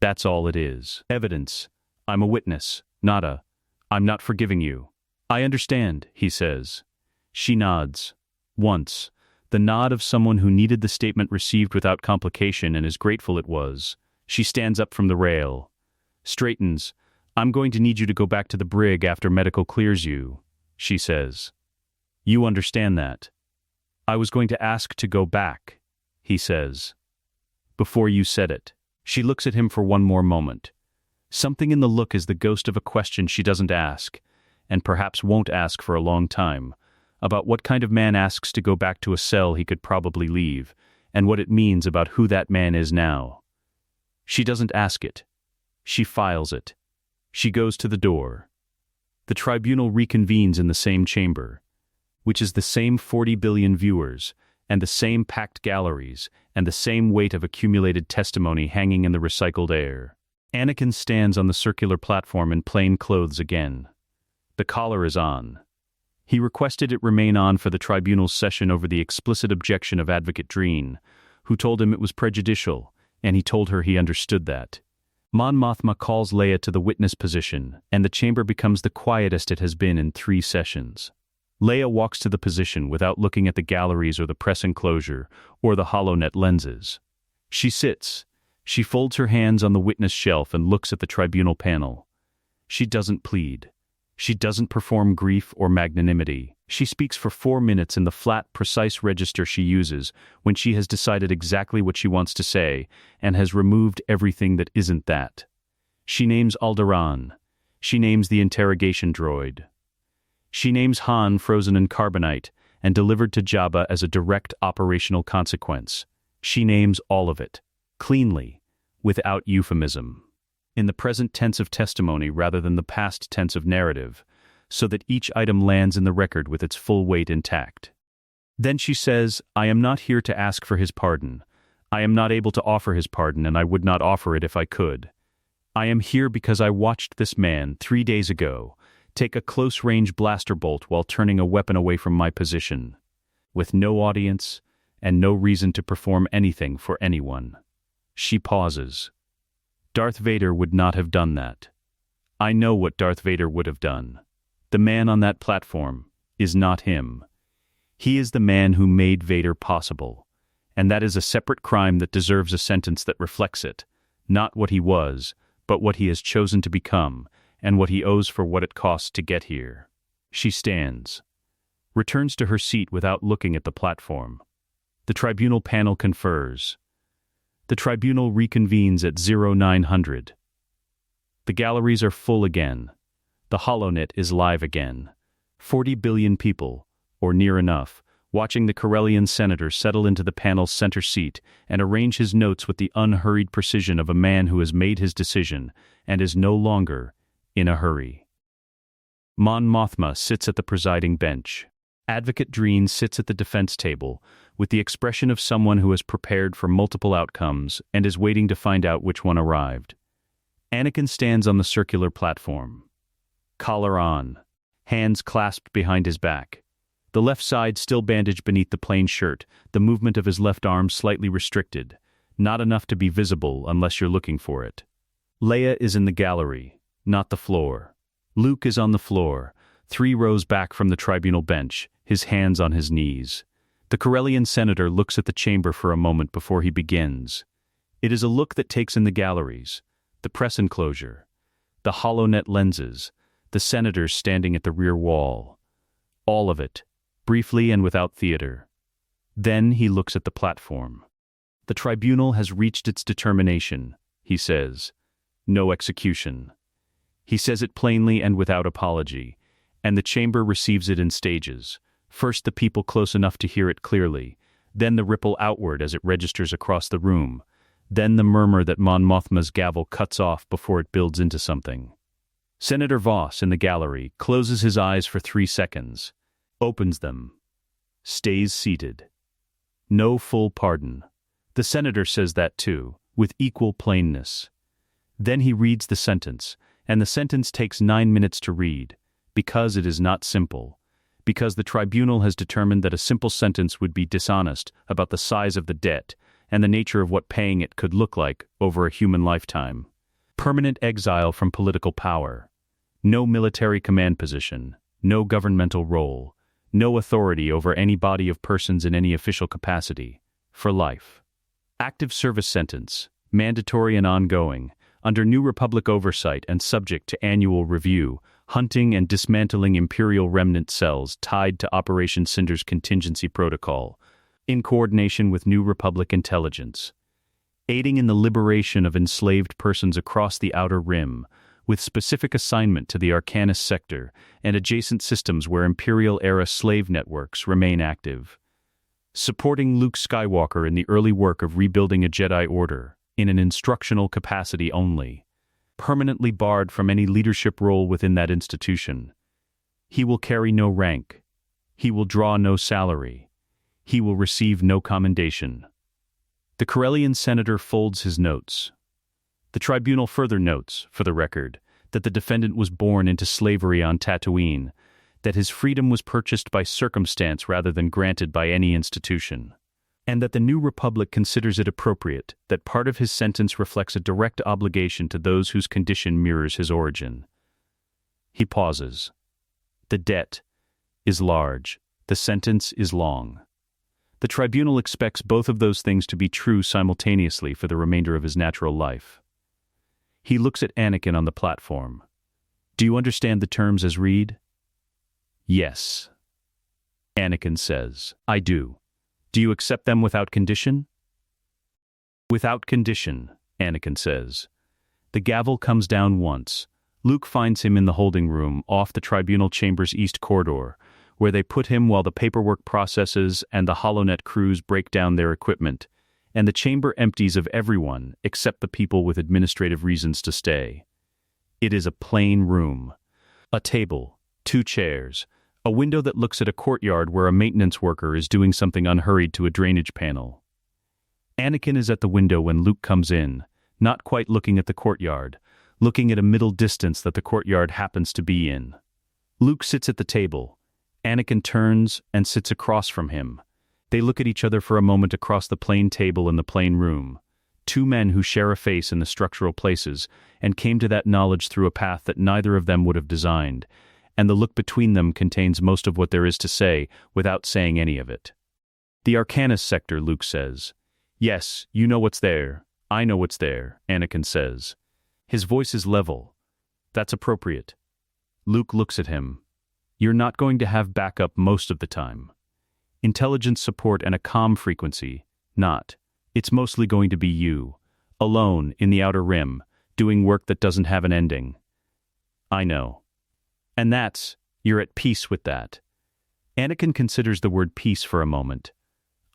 That's all it is. Evidence. I'm a witness, not a, I'm not forgiving you. I understand, he says. She nods. Once. The nod of someone who needed the statement received without complication and is grateful it was. She stands up from the rail. Straightens. I'm going to need you to go back to the brig after medical clears you, she says. You understand that. I was going to ask to go back, he says. Before you said it. She looks at him for one more moment. Something in the look is the ghost of a question she doesn't ask, and perhaps won't ask for a long time, about what kind of man asks to go back to a cell he could probably leave, and what it means about who that man is now. She doesn't ask it. She files it. She goes to the door. The tribunal reconvenes in the same chamber, which is the same 40 billion viewers, and the same packed galleries, and the same weight of accumulated testimony hanging in the recycled air. Anakin stands on the circular platform in plain clothes again. The collar is on. He requested it remain on for the tribunal's session over the explicit objection of Advocate Dreen, who told him it was prejudicial, and he told her he understood that. Mon Mothma calls Leia to the witness position, and the chamber becomes the quietest it has been in 3 sessions. Leia walks to the position without looking at the galleries or the press enclosure or the HoloNet lenses. She sits. She folds her hands on the witness shelf and looks at the tribunal panel. She doesn't plead. She doesn't perform grief or magnanimity. She speaks for 4 minutes in the flat, precise register she uses when she has decided exactly what she wants to say and has removed everything that isn't that. She names Alderaan. She names the interrogation droid. She names Han frozen in carbonite and delivered to Jabba as a direct operational consequence. She names all of it, cleanly, without euphemism, in the present tense of testimony rather than the past tense of narrative, so that each item lands in the record with its full weight intact. Then she says, I am not here to ask for his pardon. I am not able to offer his pardon, and I would not offer it if I could. I am here because I watched this man 3 days ago take a close-range blaster bolt while turning a weapon away from my position, with no audience and no reason to perform anything for anyone. She pauses. Darth Vader would not have done that. I know what Darth Vader would have done. The man on that platform is not him. He is the man who made Vader possible, and that is a separate crime that deserves a sentence that reflects it, not what he was, but what he has chosen to become, and what he owes for what it costs to get here. She stands. returns to her seat without looking at the platform. The tribunal panel confers. The tribunal reconvenes at 0900. The galleries are full again. The HoloNet is live again. 40 billion people, or near enough, watching the Corellian senator settle into the panel's center seat and arrange his notes with the unhurried precision of a man who has made his decision and is no longer in a hurry. Mon Mothma sits at the presiding bench. Advocate Dreen sits at the defense table, with the expression of someone who has prepared for multiple outcomes and is waiting to find out which one arrived. Anakin stands on the circular platform. Collar on, hands clasped behind his back. The left side still bandaged beneath the plain shirt, the movement of his left arm slightly restricted, not enough to be visible unless you're looking for it. Leia is in the gallery, not the floor. Luke is on the floor, 3 rows back from the tribunal bench, his hands on his knees. The Corellian senator looks at the chamber for a moment before he begins. It is a look that takes in the galleries, the press enclosure, the HoloNet lenses, the senators standing at the rear wall. All of it, briefly and without theater. Then he looks at the platform. The tribunal has reached its determination, he says. No execution. He says it plainly and without apology, and the chamber receives it in stages. First the people close enough to hear it clearly, then the ripple outward as it registers across the room, then the murmur that Mon Mothma's gavel cuts off before it builds into something. Senator Voss in the gallery closes his eyes for 3 seconds, opens them, stays seated. No full pardon. The senator says that too, with equal plainness. Then he reads the sentence, and the sentence takes 9 minutes to read, because it is not simple. Because the tribunal has determined that a simple sentence would be dishonest about the size of the debt and the nature of what paying it could look like over a human lifetime. Permanent exile from political power. No military command position. No governmental role. No authority over any body of persons in any official capacity. For life. Active service sentence. Mandatory and ongoing. Under New Republic oversight and subject to annual review, hunting and dismantling Imperial remnant cells tied to Operation Cinder's contingency protocol, in coordination with New Republic intelligence. Aiding in the liberation of enslaved persons across the Outer Rim, with specific assignment to the Arcanus sector and adjacent systems where Imperial-era slave networks remain active. Supporting Luke Skywalker in the early work of rebuilding a Jedi Order, in an instructional capacity only. Permanently barred from any leadership role within that institution. He will carry no rank. He will draw no salary. He will receive no commendation. The Corellian senator folds his notes. The tribunal further notes, for the record, that the defendant was born into slavery on Tatooine, that his freedom was purchased by circumstance rather than granted by any institution, and that the New Republic considers it appropriate that part of his sentence reflects a direct obligation to those whose condition mirrors his origin. He pauses. The debt is large. The sentence is long. The tribunal expects both of those things to be true simultaneously for the remainder of his natural life. He looks at Anakin on the platform. Do you understand the terms as read? Yes. Anakin says, I do. Do you accept them without condition? Without condition, Anakin says. The gavel comes down once. Luke finds him in the holding room off the tribunal chamber's east corridor, where they put him while the paperwork processes and the HoloNet crews break down their equipment, and the chamber empties of everyone except the people with administrative reasons to stay. It is a plain room. A table, 2 chairs, a window that looks at a courtyard where a maintenance worker is doing something unhurried to a drainage panel. Anakin is at the window when Luke comes in, not quite looking at the courtyard, looking at a middle distance that the courtyard happens to be in. Luke sits at the table. Anakin turns and sits across from him. They look at each other for a moment across the plain table in the plain room. 2 men who share a face in the structural places and came to that knowledge through a path that neither of them would have designed, and the look between them contains most of what there is to say without saying any of it. The Arcanus sector, Luke says. Yes, you know what's there. I know what's there, Anakin says. His voice is level. That's appropriate. Luke looks at him. You're not going to have backup most of the time. Intelligence support and a calm frequency, not. It's mostly going to be you, alone in the Outer Rim, doing work that doesn't have an ending. I know. And you're at peace with that. Anakin considers the word peace for a moment.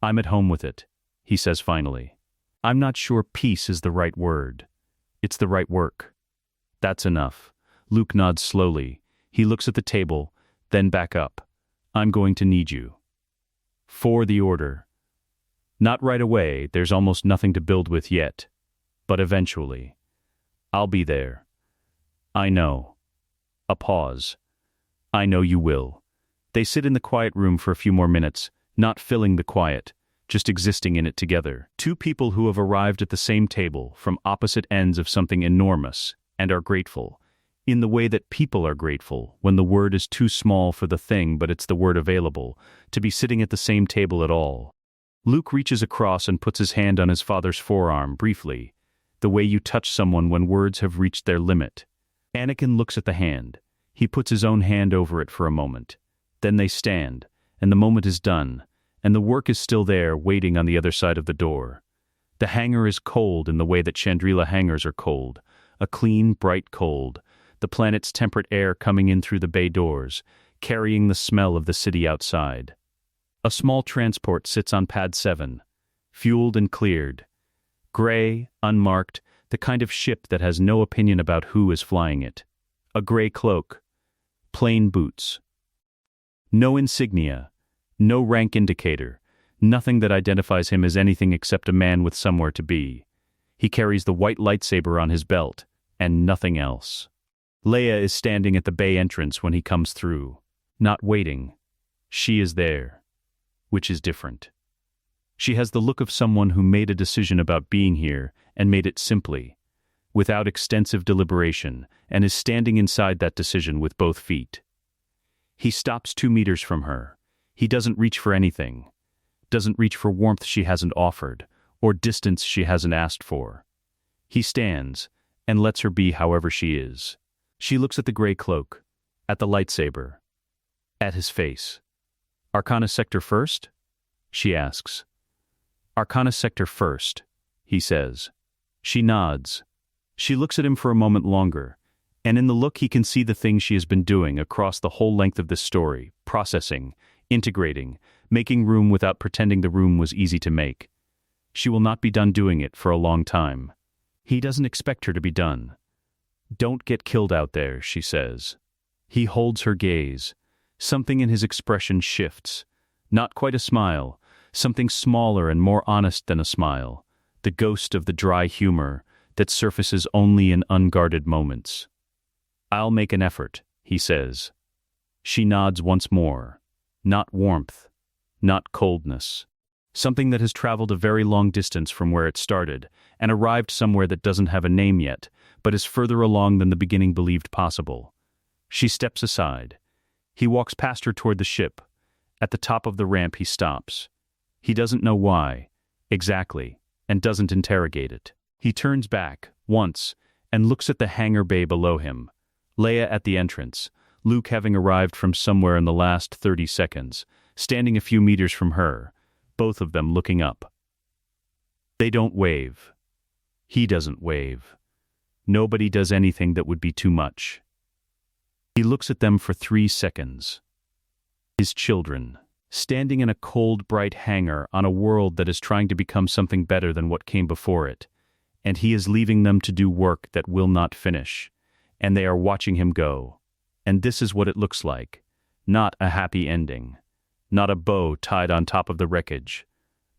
I'm at home with it, he says finally. I'm not sure peace is the right word. It's the right work. That's enough. Luke nods slowly. He looks at the table, then back up. I'm going to need you. For the Order. Not right away, there's almost nothing to build with yet. But eventually. I'll be there. I know. A pause. I know you will. They sit in the quiet room for a few more minutes, not filling the quiet, just existing in it together. Two people who have arrived at the same table from opposite ends of something enormous and are grateful, in the way that people are grateful when the word is too small for the thing but it's the word available, to be sitting at the same table at all. Luke reaches across and puts his hand on his father's forearm briefly, the way you touch someone when words have reached their limit. Anakin looks at the hand. He puts his own hand over it for a moment. Then they stand, and the moment is done, and the work is still there waiting on the other side of the door. The hangar is cold in the way that Chandrila hangars are cold, a clean, bright cold, the planet's temperate air coming in through the bay doors, carrying the smell of the city outside. A small transport sits on Pad 7, fueled and cleared. Gray, unmarked, the kind of ship that has no opinion about who is flying it. A gray cloak. Plain boots. No insignia. No rank indicator. Nothing that identifies him as anything except a man with somewhere to be. He carries the white lightsaber on his belt, and nothing else. Leia is standing at the bay entrance when he comes through. Not waiting. She is there. Which is different. She has the look of someone who made a decision about being here and made it simply, without extensive deliberation, and is standing inside that decision with both feet. He stops 2 meters from her. He doesn't reach for anything. Doesn't reach for warmth she hasn't offered, or distance she hasn't asked for. He stands, and lets her be however she is. She looks at the gray cloak, at the lightsaber, at his face. Arcana Sector first? She asks. Arcana Sector first, he says. She nods. She looks at him for a moment longer, and in the look he can see the things she has been doing across the whole length of this story, processing, integrating, making room without pretending the room was easy to make. She will not be done doing it for a long time. He doesn't expect her to be done. Don't get killed out there, she says. He holds her gaze. Something in his expression shifts. Not quite a smile, something smaller and more honest than a smile, the ghost of the dry humor that surfaces only in unguarded moments. I'll make an effort, he says. She nods once more. Not warmth, not coldness. Something that has traveled a very long distance from where it started, and arrived somewhere that doesn't have a name yet, but is further along than the beginning believed possible. She steps aside. He walks past her toward the ship. At the top of the ramp he stops. He doesn't know why, exactly, and doesn't interrogate it. He turns back, once, and looks at the hangar bay below him. Leia at the entrance, Luke having arrived from somewhere in the last 30 seconds, standing a few meters from her, both of them looking up. They don't wave. He doesn't wave. Nobody does anything that would be too much. He looks at them for 3 seconds. His children, standing in a cold, bright hangar on a world that is trying to become something better than what came before it, and he is leaving them to do work that will not finish, and they are watching him go. And this is what it looks like. Not a happy ending. Not a bow tied on top of the wreckage,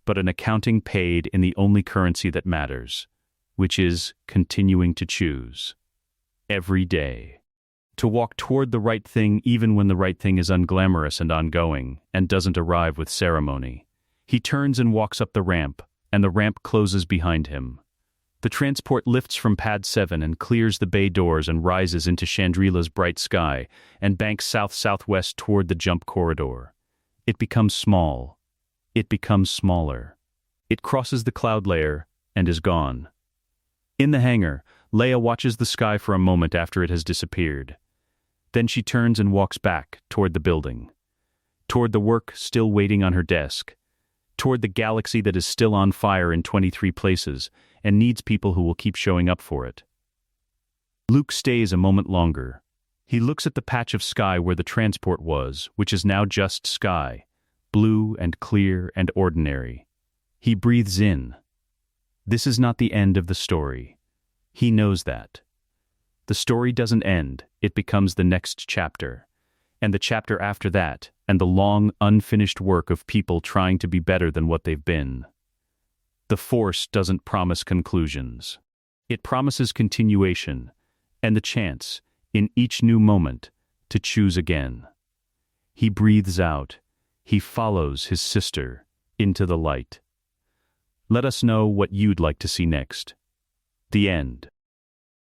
but an accounting paid in the only currency that matters, which is continuing to choose. Every day. To walk toward the right thing even when the right thing is unglamorous and ongoing, and doesn't arrive with ceremony. He turns and walks up the ramp, and the ramp closes behind him. The transport lifts from Pad 7 and clears the bay doors and rises into Chandrila's bright sky, and banks south-southwest toward the jump corridor. It becomes small. It becomes smaller. It crosses the cloud layer, and is gone. In the hangar, Leia watches the sky for a moment after it has disappeared. Then she turns and walks back toward the building, toward the work still waiting on her desk, toward the galaxy that is still on fire in 23 places and needs people who will keep showing up for it. Luke stays a moment longer. He looks at the patch of sky where the transport was, which is now just sky, blue and clear and ordinary. He breathes in. This is not the end of the story. He knows that. The story doesn't end, it becomes the next chapter, and the chapter after that, and the long, unfinished work of people trying to be better than what they've been. The Force doesn't promise conclusions. It promises continuation, and the chance, in each new moment, to choose again. He breathes out. He follows his sister into the light. Let us know what you'd like to see next. The end.